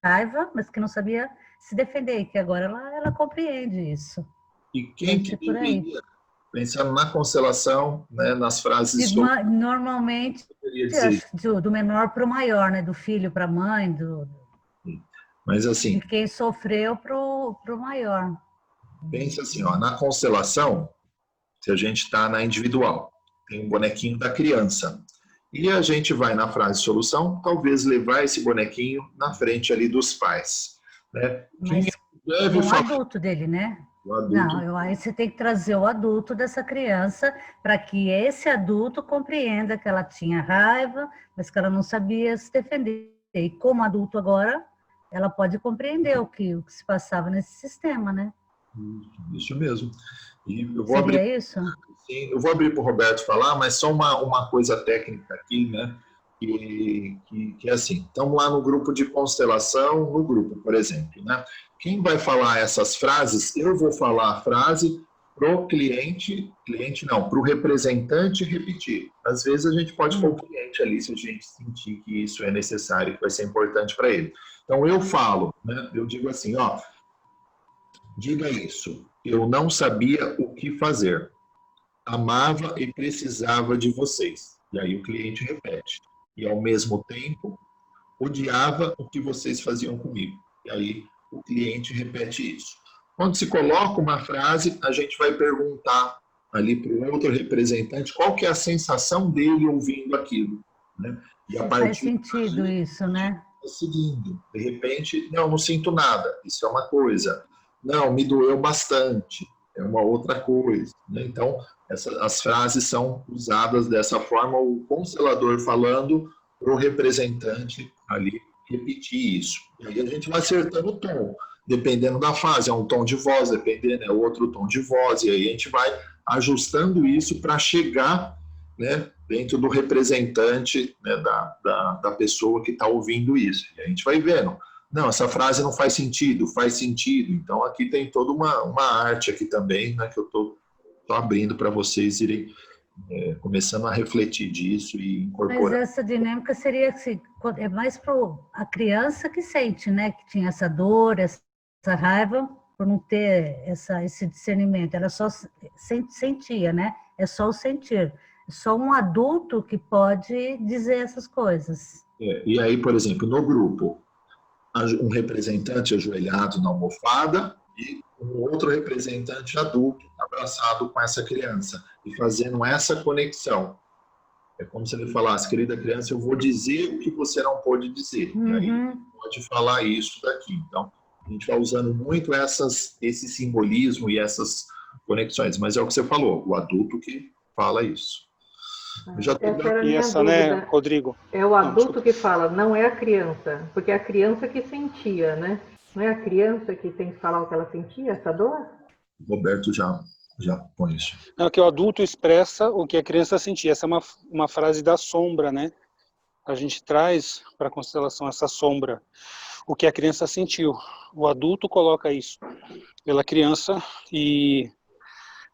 raiva, mas que não sabia se defender, que agora ela compreende isso. E quem que deveria, pensando na constelação, né, nas frases... Normalmente, do menor para o maior, né? Do filho para a mãe, Mas assim... de quem sofreu para o maior. Pensa assim, ó, na constelação, se a gente está na individual, tem um bonequinho da criança. E a gente vai na frase solução, talvez levar esse bonequinho na frente ali dos pais. Né? Mas deve o adulto dele, né? O adulto. Não, aí você tem que trazer o adulto dessa criança para que esse adulto compreenda que ela tinha raiva, mas que ela não sabia se defender. E como adulto agora, ela pode compreender o que se passava nesse sistema, né? Isso mesmo. E eu vou Seria isso? Sim, eu vou abrir para o Roberto falar, mas só uma coisa técnica aqui, né? Que é assim, estamos lá no grupo de constelação, no grupo, por exemplo, né? Quem vai falar essas frases, eu vou falar a frase pro cliente não, pro representante repetir. Às vezes a gente pode pôr o cliente ali, se a gente sentir que isso é necessário, que vai ser importante para ele. Então eu falo, né? Eu digo assim, ó, diga isso, eu não sabia o que fazer. Amava e precisava de vocês. E aí o cliente repete. E, ao mesmo tempo, odiava o que vocês faziam comigo. E aí o cliente repete isso. Quando se coloca uma frase, a gente vai perguntar ali para o outro representante qual que é a sensação dele ouvindo aquilo. Né? E a partir faz sentido daí, isso, né? Seguindo. De repente, não sinto nada. Isso é uma coisa. Não, me doeu bastante. É uma outra coisa, né? Então, as frases são usadas dessa forma, o constelador falando para o representante ali repetir isso. E aí a gente vai acertando o tom, dependendo da fase. É um tom de voz, dependendo, é outro tom de voz. E aí a gente vai ajustando isso para chegar, né, dentro do representante, né, da pessoa que está ouvindo isso. E a gente vai vendo. Não, essa frase não faz sentido, faz sentido. Então, aqui tem toda uma arte aqui também, né, que eu estou abrindo para vocês irem começando a refletir disso e incorporar. Mas essa dinâmica seria assim, é mais para a criança que sente, né, que tinha essa dor, essa raiva, por não ter esse discernimento. Ela só sentia, né? É só o sentir. É só um adulto que pode dizer essas coisas. E aí, por exemplo, no grupo, um representante ajoelhado na almofada e um outro representante adulto abraçado com essa criança e fazendo essa conexão. É como se ele falasse, querida criança, eu vou dizer o que você não pode dizer. E aí pode falar isso daqui. Então, a gente vai usando muito esse simbolismo e essas conexões. Mas é o que você falou, o adulto que fala isso. E essa, né, Rodrigo? É o adulto que fala, não é a criança, porque é a criança que sentia, né? Não é a criança que tem que falar o que ela sentia, essa dor? O Roberto já põe isso. Não, que o adulto expressa o que a criança sentia. Essa é uma frase da sombra, né? A gente traz para a constelação essa sombra, o que a criança sentiu. O adulto coloca isso pela criança e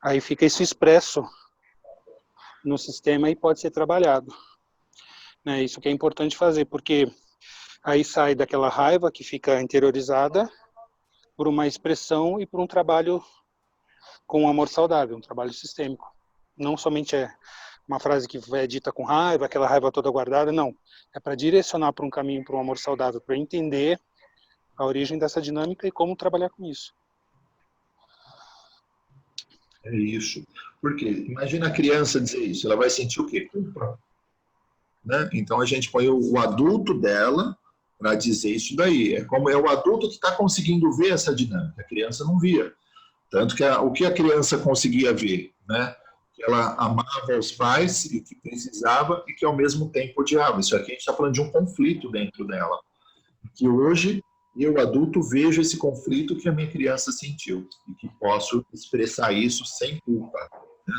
aí fica isso expresso no sistema e pode ser trabalhado. Né? Isso que é importante fazer, porque aí sai daquela raiva que fica interiorizada por uma expressão e por um trabalho com amor saudável, um trabalho sistêmico. Não somente é uma frase que é dita com raiva, aquela raiva toda guardada, não. É para direcionar para um caminho, para um amor saudável, para entender a origem dessa dinâmica e como trabalhar com isso. É isso. Porque imagina a criança dizer isso, ela vai sentir o quê? Culpa. Né? Então a gente põe o adulto dela para dizer isso daí. É como é o adulto que está conseguindo ver essa dinâmica. A criança não via. Tanto que o que a criança conseguia ver, né? Que ela amava os pais e que precisava e que ao mesmo tempo odiava. Isso aqui a gente está falando de um conflito dentro dela. Que hoje eu, adulto, vejo esse conflito que a minha criança sentiu e que posso expressar isso sem culpa. Né?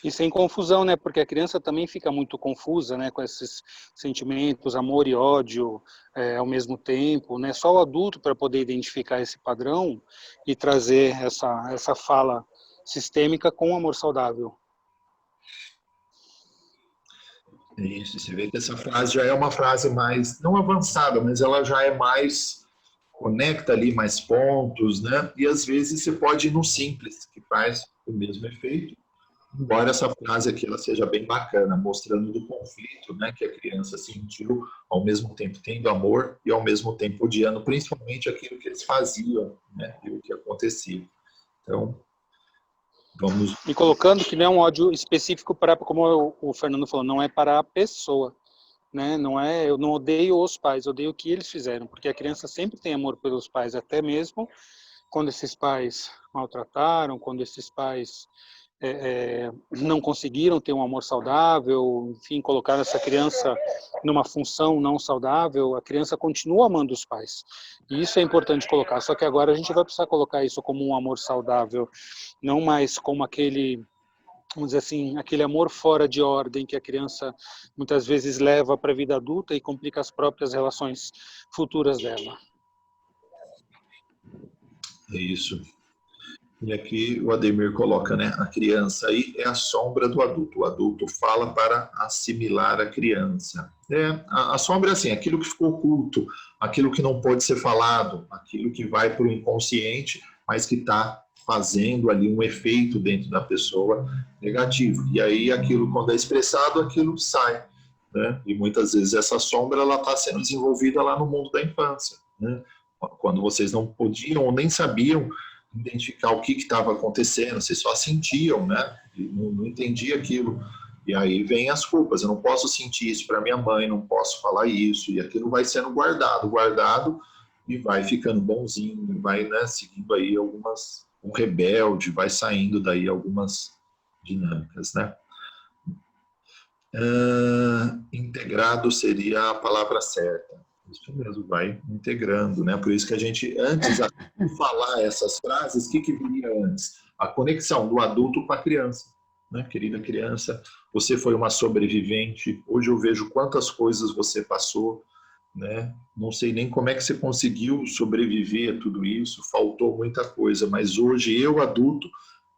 E sem confusão, né? Porque a criança também fica muito confusa, né? Com esses sentimentos, amor e ódio ao mesmo tempo, né? Só o adulto para poder identificar esse padrão e trazer essa fala sistêmica com amor saudável. Isso, você vê que essa frase já é uma frase mais, não avançada, mas ela já é mais, conecta ali mais pontos, né? E às vezes você pode ir no simples, que faz o mesmo efeito. Embora essa frase aqui ela seja bem bacana, mostrando do conflito, né, que a criança sentiu, ao mesmo tempo tendo amor e ao mesmo tempo odiando, principalmente aquilo que eles faziam, né, e o que acontecia. Então, vamos... E colocando que não é um ódio específico para, como o Fernando falou, não é para a pessoa, né? Não é, eu não odeio os pais, eu odeio o que eles fizeram, porque a criança sempre tem amor pelos pais, até mesmo quando esses pais maltrataram, quando esses pais não conseguiram ter um amor saudável, enfim, colocar essa criança numa função não saudável, a criança continua amando os pais. E isso é importante colocar, só que agora a gente vai precisar colocar isso como um amor saudável, não mais como aquele, vamos dizer assim, aquele amor fora de ordem que a criança muitas vezes leva para a vida adulta e complica as próprias relações futuras dela. É isso. E aqui o Ademir coloca, né? A criança aí é a sombra do adulto. O adulto fala para assimilar a criança. A sombra é assim, aquilo que ficou oculto, aquilo que não pode ser falado, aquilo que vai para o inconsciente, mas que está fazendo ali um efeito dentro da pessoa negativo. E aí aquilo, quando é expressado, aquilo sai. Né? E muitas vezes essa sombra ela está sendo desenvolvida lá no mundo da infância. Né? Quando vocês não podiam ou nem sabiam identificar o que estava acontecendo, vocês só sentiam, né? E não entendia aquilo. E aí vem as culpas, eu não posso sentir isso para minha mãe, não posso falar isso, e aquilo vai sendo guardado, e vai ficando bonzinho, vai, né, seguindo aí um rebelde, vai saindo daí algumas dinâmicas, né? Integrado seria a palavra certa. Isso mesmo, vai integrando, né? Por isso que a gente, antes de falar essas frases, o que viria antes? A conexão do adulto com a criança, né? Querida criança, você foi uma sobrevivente, hoje eu vejo quantas coisas você passou, né? Não sei nem como é que você conseguiu sobreviver a tudo isso, faltou muita coisa, mas hoje eu, adulto,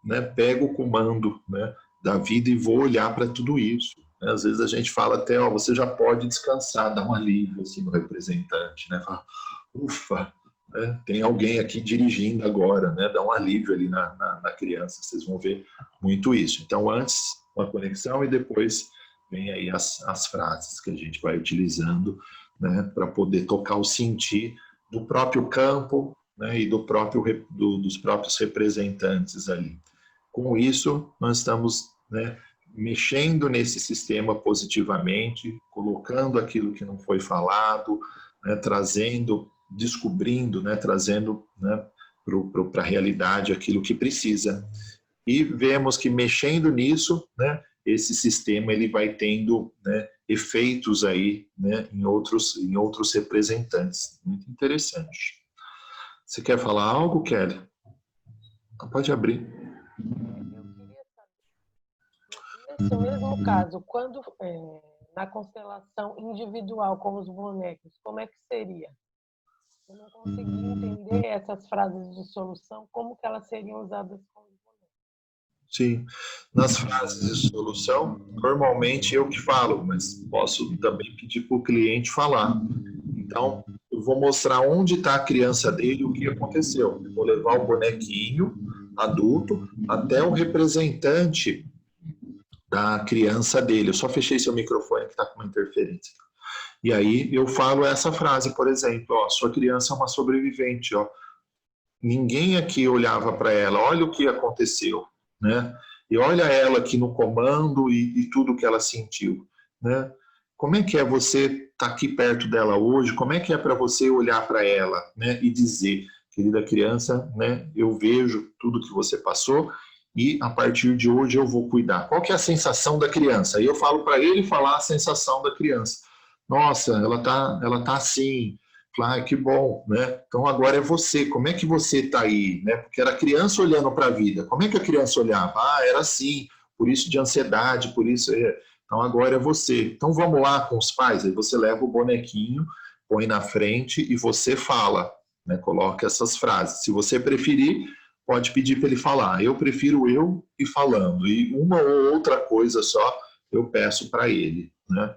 né, pego o comando, né, da vida e vou olhar para tudo isso. Né? Às vezes a gente fala até, ó, você já pode descansar, dá um alívio assim, no representante, né? Fala, ufa, né? Tem alguém aqui dirigindo agora, né? Dá um alívio ali na criança, vocês vão ver muito isso. Então, antes, uma conexão e depois vem aí as frases que a gente vai utilizando, né, para poder tocar o sentir do próprio campo, né, e dos próprios representantes ali. Com isso, nós estamos, né, mexendo nesse sistema positivamente, colocando aquilo que não foi falado, né, trazendo, descobrindo, né, trazendo, né, para a realidade aquilo que precisa. E vemos que mexendo nisso, né, esse sistema ele vai tendo, né, efeitos aí, né, em outros representantes. Muito interessante. Você quer falar algo, Kelly? Pode abrir. Nesse mesmo caso, quando na constelação individual com os bonecos, como é que seria? Eu não consegui entender essas frases de solução, como que elas seriam usadas com os bonecos. Sim, nas frases de solução, normalmente eu que falo, mas posso também pedir para o cliente falar. Então, eu vou mostrar onde está a criança dele, o que aconteceu. Eu vou levar o bonequinho adulto até o representante da criança dele. Eu só fechei seu microfone que está com uma interferência. E aí eu falo essa frase, por exemplo, ó, sua criança é uma sobrevivente, ó. Ninguém aqui olhava para ela, olha o que aconteceu, né? E olha ela aqui no comando e tudo que ela sentiu, né? Como é que é você estar aqui perto dela hoje? Como é que é para você olhar para ela, né? E dizer, querida criança, né? Eu vejo tudo que você passou e a partir de hoje eu vou cuidar. Qual que é a sensação da criança? Aí eu falo para ele falar a sensação da criança. Nossa, ela tá assim. Ah, que bom, né? Então agora é você. Como é que você está aí, né? Porque era a criança olhando para a vida. Como é que a criança olhava? Ah, era assim. Por isso de ansiedade, por isso. Então agora é você. Então vamos lá com os pais. Aí você leva o bonequinho, põe na frente e você fala, né? Coloca essas frases. Se você preferir, pode pedir para ele falar. Eu prefiro eu ir falando. E uma ou outra coisa só eu peço para ele, né?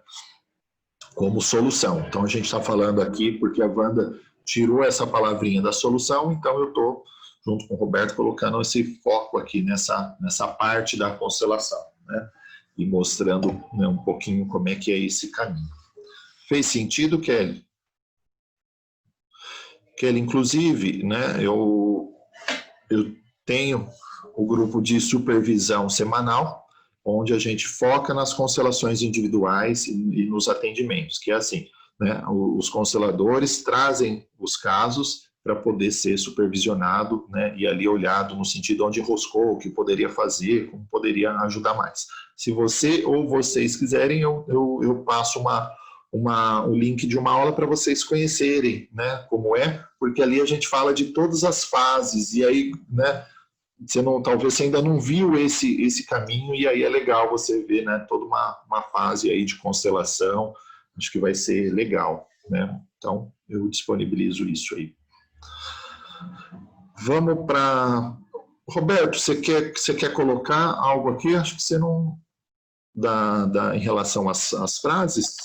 Como solução. Então a gente está falando aqui porque a Wanda tirou essa palavrinha da solução, então eu estou, junto com o Roberto, colocando esse foco aqui nessa parte da constelação, né? E mostrando, né, um pouquinho como é que é esse caminho. Fez sentido, Kelly? Kelly, inclusive, né, eu tenho o grupo de supervisão semanal, onde a gente foca nas constelações individuais e nos atendimentos, que é assim, né, os consteladores trazem os casos para poder ser supervisionado, né, e ali olhado no sentido onde enroscou, o que poderia fazer, como poderia ajudar mais. Se você ou vocês quiserem, eu passo o link de uma aula para vocês conhecerem, né, como é, porque ali a gente fala de todas as fases, e aí, né, talvez você ainda não viu esse caminho, e aí é legal você ver, né, toda uma fase aí de constelação, acho que vai ser legal, né? Então, eu disponibilizo isso aí. Vamos para... Roberto, você quer colocar algo aqui? Acho que você não... em relação às frases,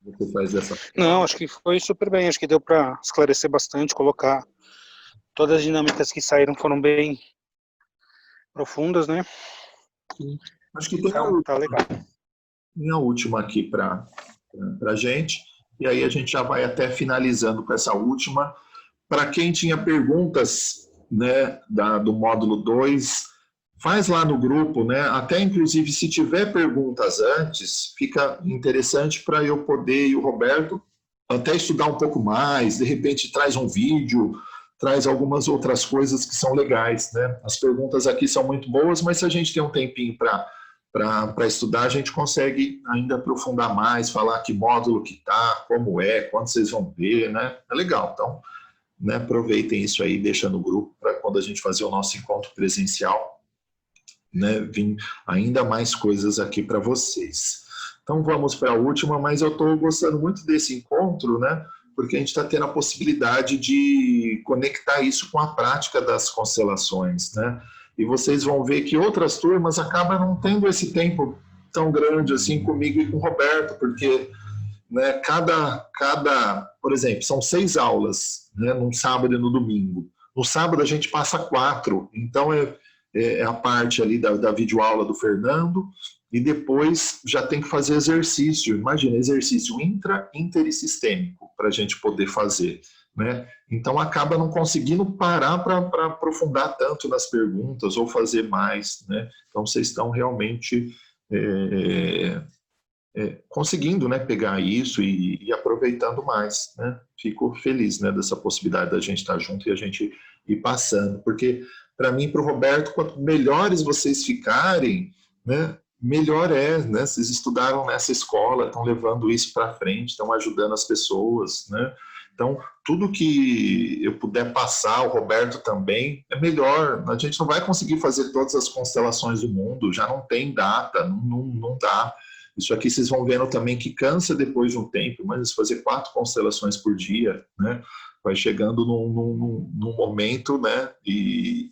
você faz dessa forma. Não, acho que foi super bem, acho que deu para esclarecer bastante, colocar todas as dinâmicas que saíram foram bem profundas, né? Sim. Acho que tem então, tá legal. A última aqui para a gente, e aí a gente já vai até finalizando com essa última. Para quem tinha perguntas, né, do módulo 2, faz lá no grupo, né? Até inclusive se tiver perguntas antes, fica interessante para eu poder, e o Roberto, até estudar um pouco mais, de repente traz um vídeo, traz algumas outras coisas que são legais, né? As perguntas aqui são muito boas, mas se a gente tem um tempinho para estudar, a gente consegue ainda aprofundar mais, falar que módulo que tá, como é, quando vocês vão ver, né? É legal, então, né, aproveitem isso aí, deixa no grupo para quando a gente fazer o nosso encontro presencial, né, vir ainda mais coisas aqui para vocês. Então vamos para a última, mas eu estou gostando muito desse encontro, né? Porque a gente está tendo a possibilidade de conectar isso com a prática das constelações, né? E vocês vão ver que outras turmas acabam não tendo esse tempo tão grande assim comigo e com o Roberto, porque, né, por exemplo, são 6 aulas, né, num sábado e no domingo. No sábado a gente passa 4, então é a parte ali da videoaula do Fernando, e depois já tem que fazer exercício. Imagina, exercício inter e sistêmico para a gente poder fazer, né? Então acaba não conseguindo parar para aprofundar tanto nas perguntas ou fazer mais, né? Então vocês estão realmente conseguindo, né, pegar isso e aproveitando mais, né? Fico feliz, né, dessa possibilidade da gente estar junto e a gente ir passando, porque para mim e para o Roberto, quanto melhores vocês ficarem, né, melhor né? Vocês estudaram nessa escola, estão levando isso para frente, estão ajudando as pessoas, né? Então, tudo que eu puder passar, o Roberto também, é melhor. A gente não vai conseguir fazer todas as constelações do mundo, já não tem data, não dá. Isso aqui vocês vão vendo também que cansa depois de um tempo, mas fazer 4 constelações por dia, né? Vai chegando num momento, né? E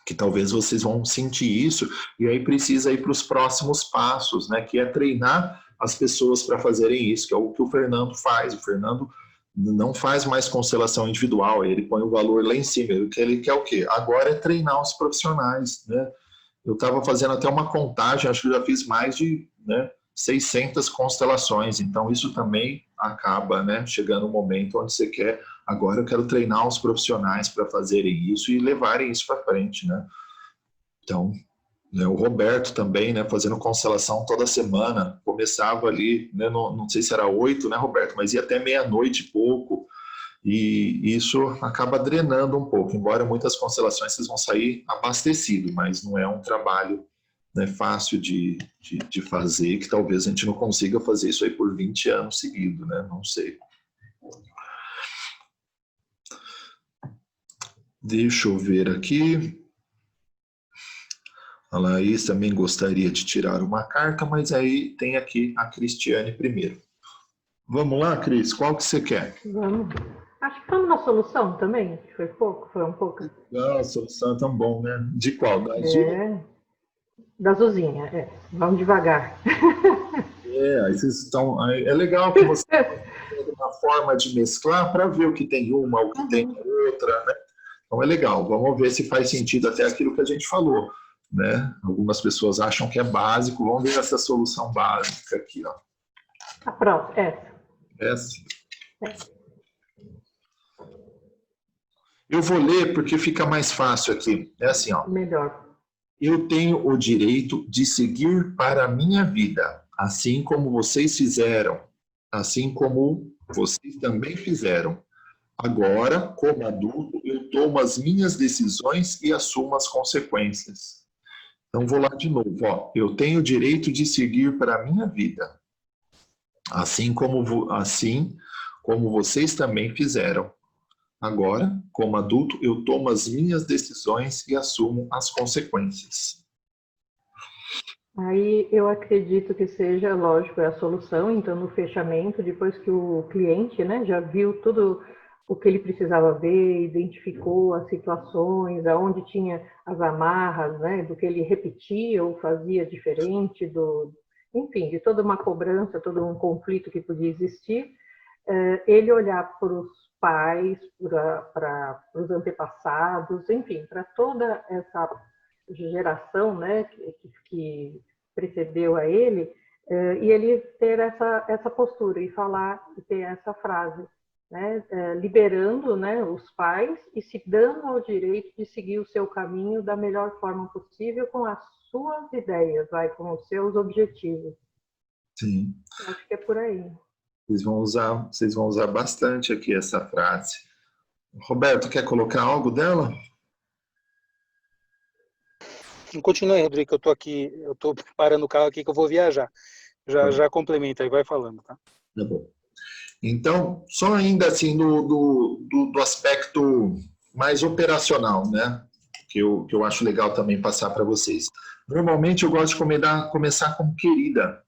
que talvez vocês vão sentir isso, e aí precisa ir para os próximos passos, né, que é treinar as pessoas para fazerem isso, que é o que o Fernando faz. O Fernando não faz mais constelação individual, ele põe o valor lá em cima, ele quer o quê? Agora é treinar os profissionais, né? Eu estava fazendo até uma contagem, acho que eu já fiz mais de, né, 600 constelações, então isso também acaba, né, chegando um momento onde você quer, agora eu quero treinar os profissionais para fazerem isso e levarem isso para frente, né? Então, né, o Roberto também, né, fazendo constelação toda semana, começava ali, né, não sei se era 8, né, Roberto, mas ia até meia-noite e pouco, e isso acaba drenando um pouco, embora muitas constelações vocês vão sair abastecidos, mas não é um trabalho, né, fácil de fazer, que talvez a gente não consiga fazer isso aí por 20 anos seguidos, né? Não sei. Deixa eu ver aqui. A Laís também gostaria de tirar uma carta, mas aí tem aqui a Cristiane primeiro. Vamos lá, Cris? Qual que você quer? Vamos. Acho que foi uma solução também, que foi pouco, foi um pouco. A solução é tão bom, né? De qual? Da Azul? Da Azulzinha, vamos devagar. Aí vocês estão. É legal que você tem uma forma de mesclar para ver o que tem uma, o que tem outra, né? Então é legal. Vamos ver se faz sentido até aquilo que a gente falou, né? Algumas pessoas acham que é básico. Vamos ver essa solução básica aqui, ó. Ah, pronto, Essa. Eu vou ler porque fica mais fácil aqui. É assim, ó. Melhor. Eu tenho o direito de seguir para a minha vida, assim como vocês fizeram, assim como vocês também fizeram. Agora, como adulto, eu tomo as minhas decisões e assumo as consequências. Então, vou lá de novo. Ó. Eu tenho o direito de seguir para a minha vida, assim como vocês também fizeram. Agora, como adulto, eu tomo as minhas decisões e assumo as consequências. Aí eu acredito que seja, lógico, a solução. Então, no fechamento, depois que o cliente, né, já viu tudo o que ele precisava ver, identificou as situações, aonde tinha as amarras, né, do que ele repetia ou fazia diferente, enfim, de toda uma cobrança, todo um conflito que podia existir, ele olhar para os pais, para os antepassados, enfim, para toda essa geração, né, que precedeu a ele, e ele ter essa postura e falar, e ter essa frase, né, liberando, né, os pais e se dando ao direito de seguir o seu caminho da melhor forma possível com as suas ideias, com os seus objetivos. Sim. Acho que é por aí. Vocês vão usar bastante aqui essa frase. Roberto, quer colocar algo dela? Continue, Rodrigo, que eu tô aqui, eu tô preparando o carro aqui que eu vou viajar. Já complementa aí, vai falando, tá? Tá bom. Então, só ainda assim do aspecto mais operacional, né? Que eu acho legal também passar para vocês. Normalmente eu gosto de começar com querida.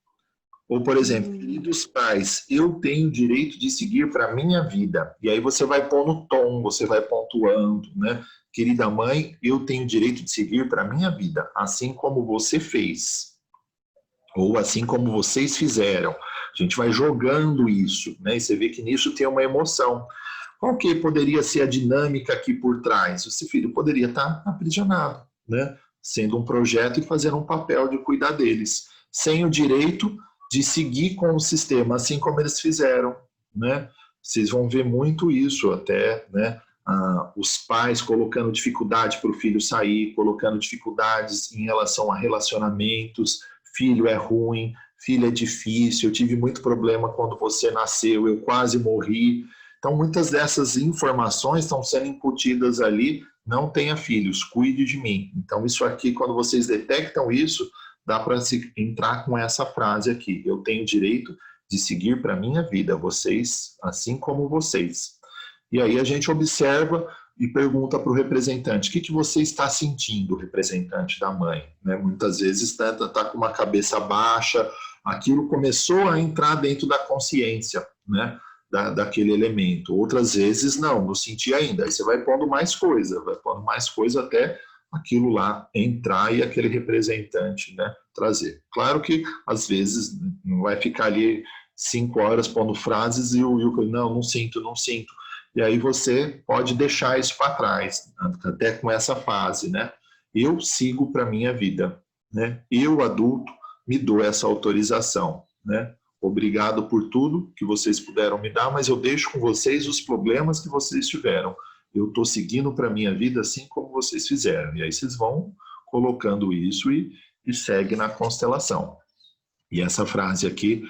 Ou, por exemplo, queridos pais, eu tenho direito de seguir para a minha vida. E aí você vai pôr no tom, você vai pontuando, né? Querida mãe, eu tenho direito de seguir para a minha vida, assim como você fez. Ou assim como vocês fizeram. A gente vai jogando isso, né? E você vê que nisso tem uma emoção. Qual que poderia ser a dinâmica aqui por trás? Esse filho poderia estar aprisionado, né? Sendo um projeto e fazendo um papel de cuidar deles, sem o direito de seguir com o sistema, assim como eles fizeram, né? Vocês vão ver muito isso até, né? Os pais colocando dificuldade para o filho sair, colocando dificuldades em relação a relacionamentos, filho é ruim, filho é difícil, eu tive muito problema quando você nasceu, eu quase morri. Então, muitas dessas informações estão sendo incutidas ali, não tenha filhos, cuide de mim. Então, isso aqui, quando vocês detectam isso, dá para se entrar com essa frase aqui, eu tenho direito de seguir para a minha vida, vocês, assim como vocês. E aí a gente observa e pergunta para o representante, o que você está sentindo, representante da mãe? Né? Muitas vezes está com uma cabeça baixa, aquilo começou a entrar dentro da consciência, né? Daquele elemento. Outras vezes não senti ainda. Aí você vai pondo mais coisa até aquilo lá entrar e aquele representante, né, trazer. Claro que às vezes não vai ficar ali 5 horas pondo frases e não sinto. E aí você pode deixar isso para trás, até com essa fase, né? Eu sigo para minha vida, né? Eu, adulto, me dou essa autorização, né? Obrigado por tudo que vocês puderam me dar, mas eu deixo com vocês os problemas que vocês tiveram. Eu estou seguindo para a minha vida assim como vocês fizeram. E aí vocês vão colocando isso e segue na constelação. E essa frase aqui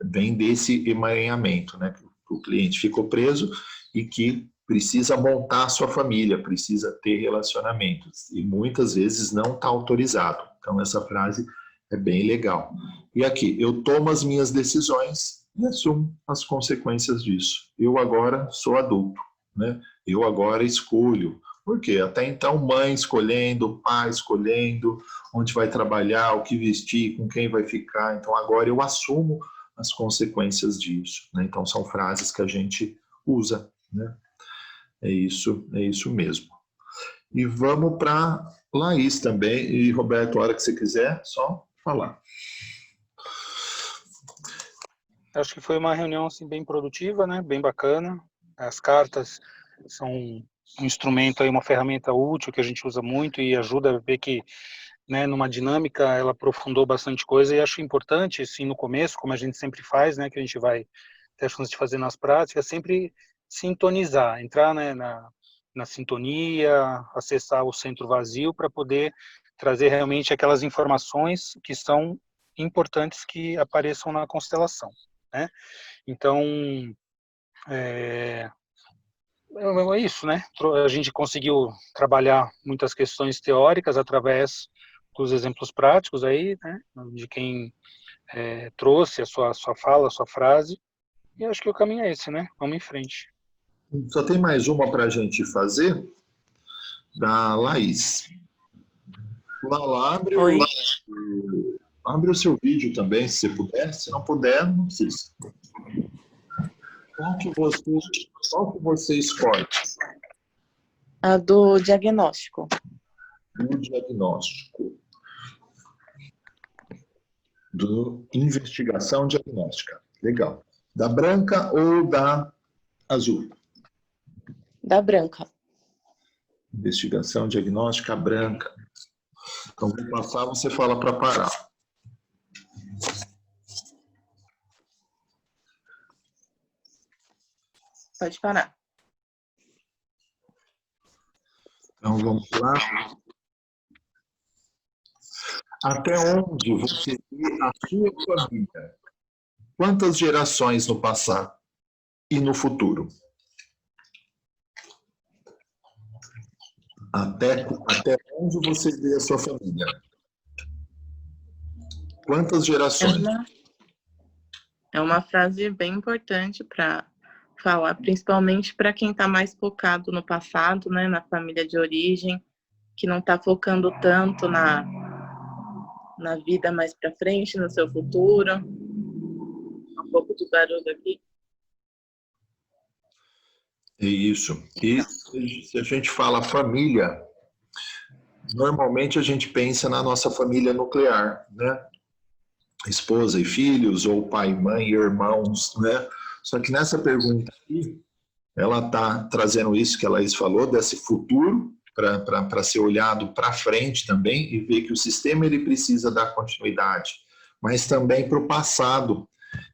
vem desse emaranhamento, né? Que o cliente ficou preso e que precisa montar a sua família, precisa ter relacionamentos. E muitas vezes não está autorizado. Então essa frase é bem legal. E aqui, eu tomo as minhas decisões e assumo as consequências disso. Eu agora sou adulto, né? Eu agora escolho. Por quê? Até então, mãe escolhendo, pai escolhendo, onde vai trabalhar, o que vestir, com quem vai ficar. Então, agora eu assumo as consequências disso, né? Então, são frases que a gente usa, né? É isso mesmo. E vamos para Laís também. E, Roberto, a hora que você quiser, só falar. Acho que foi uma reunião assim, bem produtiva, né? Bem bacana. As cartas são um instrumento, aí, uma ferramenta útil que a gente usa muito e ajuda a ver que, né, numa dinâmica ela aprofundou bastante coisa e acho importante, assim, no começo, como a gente sempre faz, né, que a gente vai ter a chance de fazer nas práticas, sempre sintonizar, entrar, né, na sintonia, acessar o centro vazio para poder trazer realmente aquelas informações que são importantes que apareçam na constelação, né? Então, é isso, né? A gente conseguiu trabalhar muitas questões teóricas através dos exemplos práticos aí, né? De quem trouxe a sua fala, a sua frase. E acho que o caminho é esse, né? Vamos em frente. Só tem mais uma para a gente fazer, da Laís. Lá, abre o seu vídeo também, se você puder. Se não puder, não precisa. Qual que você escolhe? A do diagnóstico. Do diagnóstico. Do investigação diagnóstica. Legal. Da branca ou da azul? Da branca. Investigação diagnóstica branca. Então, vou passar, você fala para parar. Pode parar. Então, vamos lá. Até onde você vê a sua família? quantas gerações no passado e no futuro? Até onde você vê a sua família? Quantas gerações? É uma frase bem importante para falar, principalmente para quem está mais focado no passado, né, na família de origem, que não está focando tanto na vida mais para frente, no seu futuro. Um pouco de barulho aqui. Isso. E se a gente fala família, normalmente a gente pensa na nossa família nuclear, né? Esposa e filhos, ou pai, mãe, irmãos, né? Só que nessa pergunta aqui, ela está trazendo isso que a Laís falou, desse futuro, para ser olhado para frente também, e ver que o sistema ele precisa dar continuidade, mas também para o passado.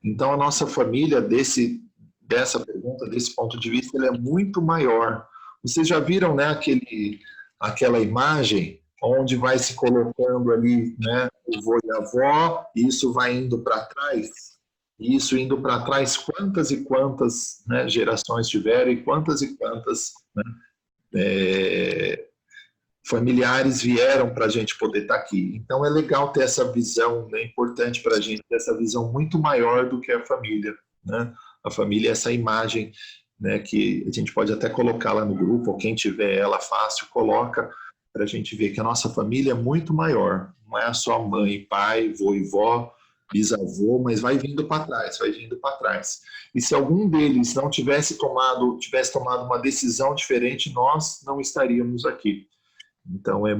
Então, a nossa família, dessa pergunta, desse ponto de vista, ela é muito maior. Vocês já viram, né, aquela imagem onde vai se colocando ali, né, o vô e a avó, e isso vai indo para trás? E isso indo para trás, quantas e quantas, né, gerações tiveram e quantas, né, familiares vieram para a gente poder estar aqui. Então é legal ter essa visão, é, né, importante para a gente ter essa visão muito maior do que a família, né? A família é essa imagem, né, que a gente pode até colocar lá no grupo, ou quem tiver ela fácil, coloca, para a gente ver que a nossa família é muito maior. Não é só mãe, pai, vô e vó, bisavô, mas vai vindo para trás, vai vindo para trás. E se algum deles não tivesse tomado uma decisão diferente, nós não estaríamos aqui. Então é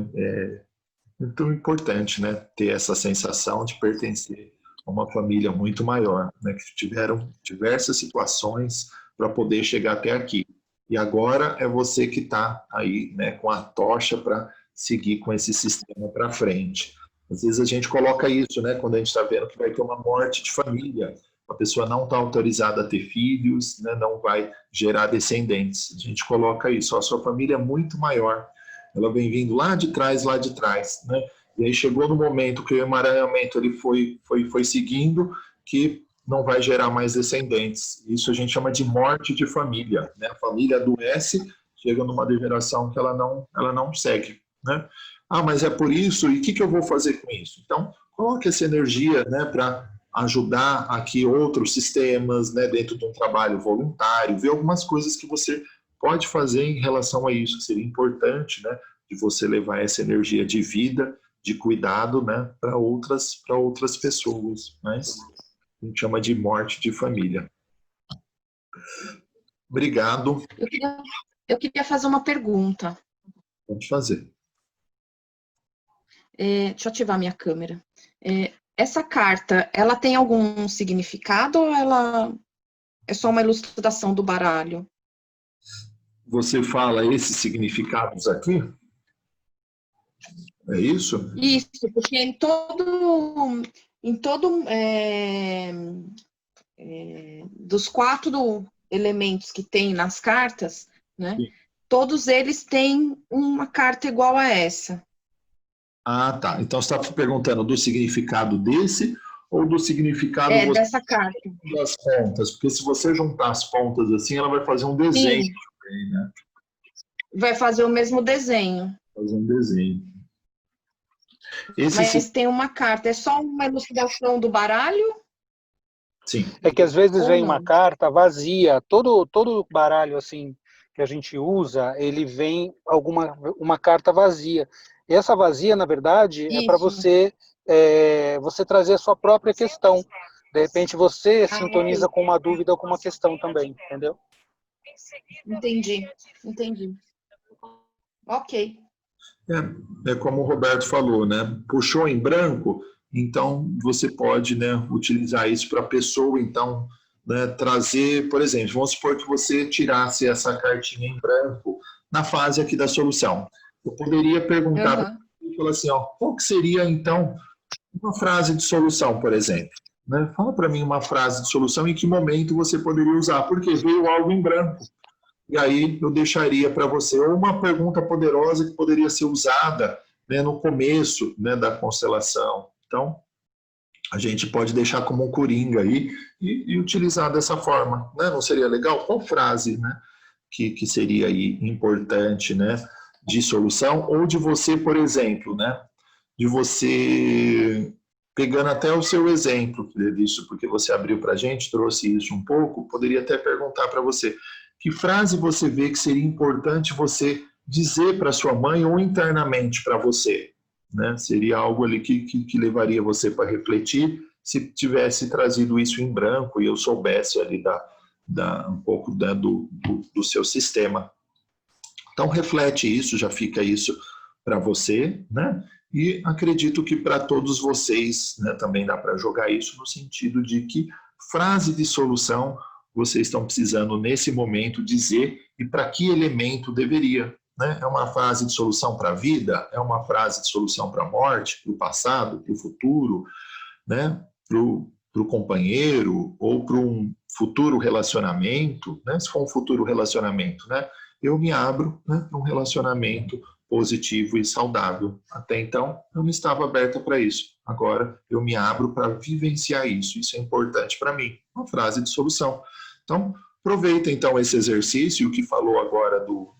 muito importante, né, ter essa sensação de pertencer a uma família muito maior, né, que tiveram diversas situações para poder chegar até aqui. E agora é você que está aí, né, com a tocha para seguir com esse sistema para frente. Às vezes a gente coloca isso, né, quando a gente está vendo que vai ter uma morte de família, a pessoa não está autorizada a ter filhos, né, não vai gerar descendentes. A gente coloca isso, a sua família é muito maior, ela vem vindo lá de trás, né, e aí chegou no momento que o emaranhamento ele foi seguindo, que não vai gerar mais descendentes. Isso a gente chama de morte de família, né? A família adoece, chega numa degeneração que ela não segue, né? Ah, mas é por isso, e o que eu vou fazer com isso? Então, coloque essa energia, né, para ajudar aqui outros sistemas, né, dentro de um trabalho voluntário, ver algumas coisas que você pode fazer em relação a isso, que seria importante, né, de você levar essa energia de vida, de cuidado, né, para outras pessoas, mas a gente chama de morte de família. Obrigado. Eu queria fazer uma pergunta. Pode fazer. Deixa eu ativar minha câmera. Essa carta, ela tem algum significado ou ela é só uma ilustração do baralho? Você fala esses significados aqui? É isso? Isso, porque em todo dos 4 elementos que tem nas cartas, né? Sim. Todos eles têm uma carta igual a essa. Ah, tá. Então você está perguntando do significado desse ou do significado dessa carta? Das pontas, porque se você juntar as pontas assim, ela vai fazer um desenho. Também, né? Vai fazer o mesmo desenho. Fazer um desenho. Mas tem uma carta, é só uma ilustração do baralho? Sim. É que às vezes vem uma carta vazia, todo baralho assim que a gente usa, ele vem uma carta vazia. E essa vazia, na verdade, é para você trazer a sua própria questão. De repente você sintoniza com uma dúvida ou com uma questão também, entendeu? Entendi. Ok. É como o Roberto falou, né? Puxou em branco, então você pode, né, utilizar isso para a pessoa, então, né, trazer, por exemplo, vamos supor que você tirasse essa cartinha em branco na fase aqui da solução. Eu poderia perguntar para você, falar assim, ó, qual que seria, então, uma frase de solução, por exemplo? Né? Fala para mim uma frase de solução, em que momento você poderia usar, porque veio algo em branco. E aí eu deixaria para você ou uma pergunta poderosa que poderia ser usada, né, no começo, né, da constelação. Então, a gente pode deixar como um coringa aí e utilizar dessa forma, né? Não seria legal? Qual frase, né, que seria aí importante, né, de solução? Ou de você, por exemplo, né, de você, pegando até o seu exemplo disso, porque você abriu para a gente, trouxe isso um pouco, poderia até perguntar para você, que frase você vê que seria importante você dizer para sua mãe ou internamente para você, né? Seria algo ali que levaria você para refletir, se tivesse trazido isso em branco e eu soubesse ali um pouco, né, do seu sistema. Então, reflete isso, já fica isso para você, né? E acredito que para todos vocês, né, também dá para jogar isso no sentido de que frase de solução vocês estão precisando nesse momento dizer e para que elemento deveria. Né? É uma frase de solução para a vida? É uma frase de solução para a morte, para o passado, para o futuro, né? Para o companheiro ou para um futuro relacionamento? Né? Se for um futuro relacionamento, né? Eu me abro, né, para um relacionamento positivo e saudável. Até então, eu não estava aberta para isso. Agora, eu me abro para vivenciar isso. Isso é importante para mim. Uma frase de solução. Então, aproveita então esse exercício que falou agora do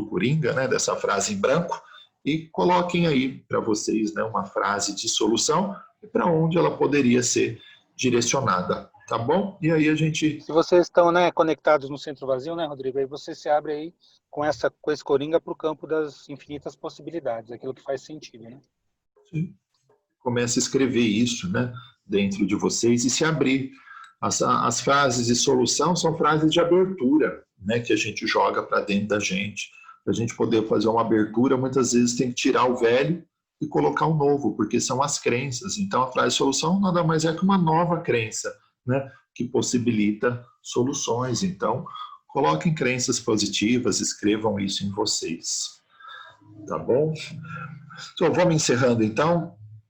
Coringa, né, dessa frase em branco, e coloquem aí para vocês, né, uma frase de solução e para onde ela poderia ser direcionada, tá bom? E aí a gente... Se vocês estão, né, conectados no centro vazio, né, Rodrigo, aí você se abre aí com esse Coringa para o campo das infinitas possibilidades, aquilo que faz sentido, né? Sim. Comece a escrever isso, né, dentro de vocês e se abrir. As frases de solução são frases de abertura, né, que a gente joga para dentro da gente. Para a gente poder fazer uma abertura, muitas vezes tem que tirar o velho e colocar o novo, porque são as crenças. Então, a frase de solução nada mais é que uma nova crença, né, que possibilita soluções. Então, coloquem crenças positivas, escrevam isso em vocês. Tá bom? Então, vamos encerrando, então.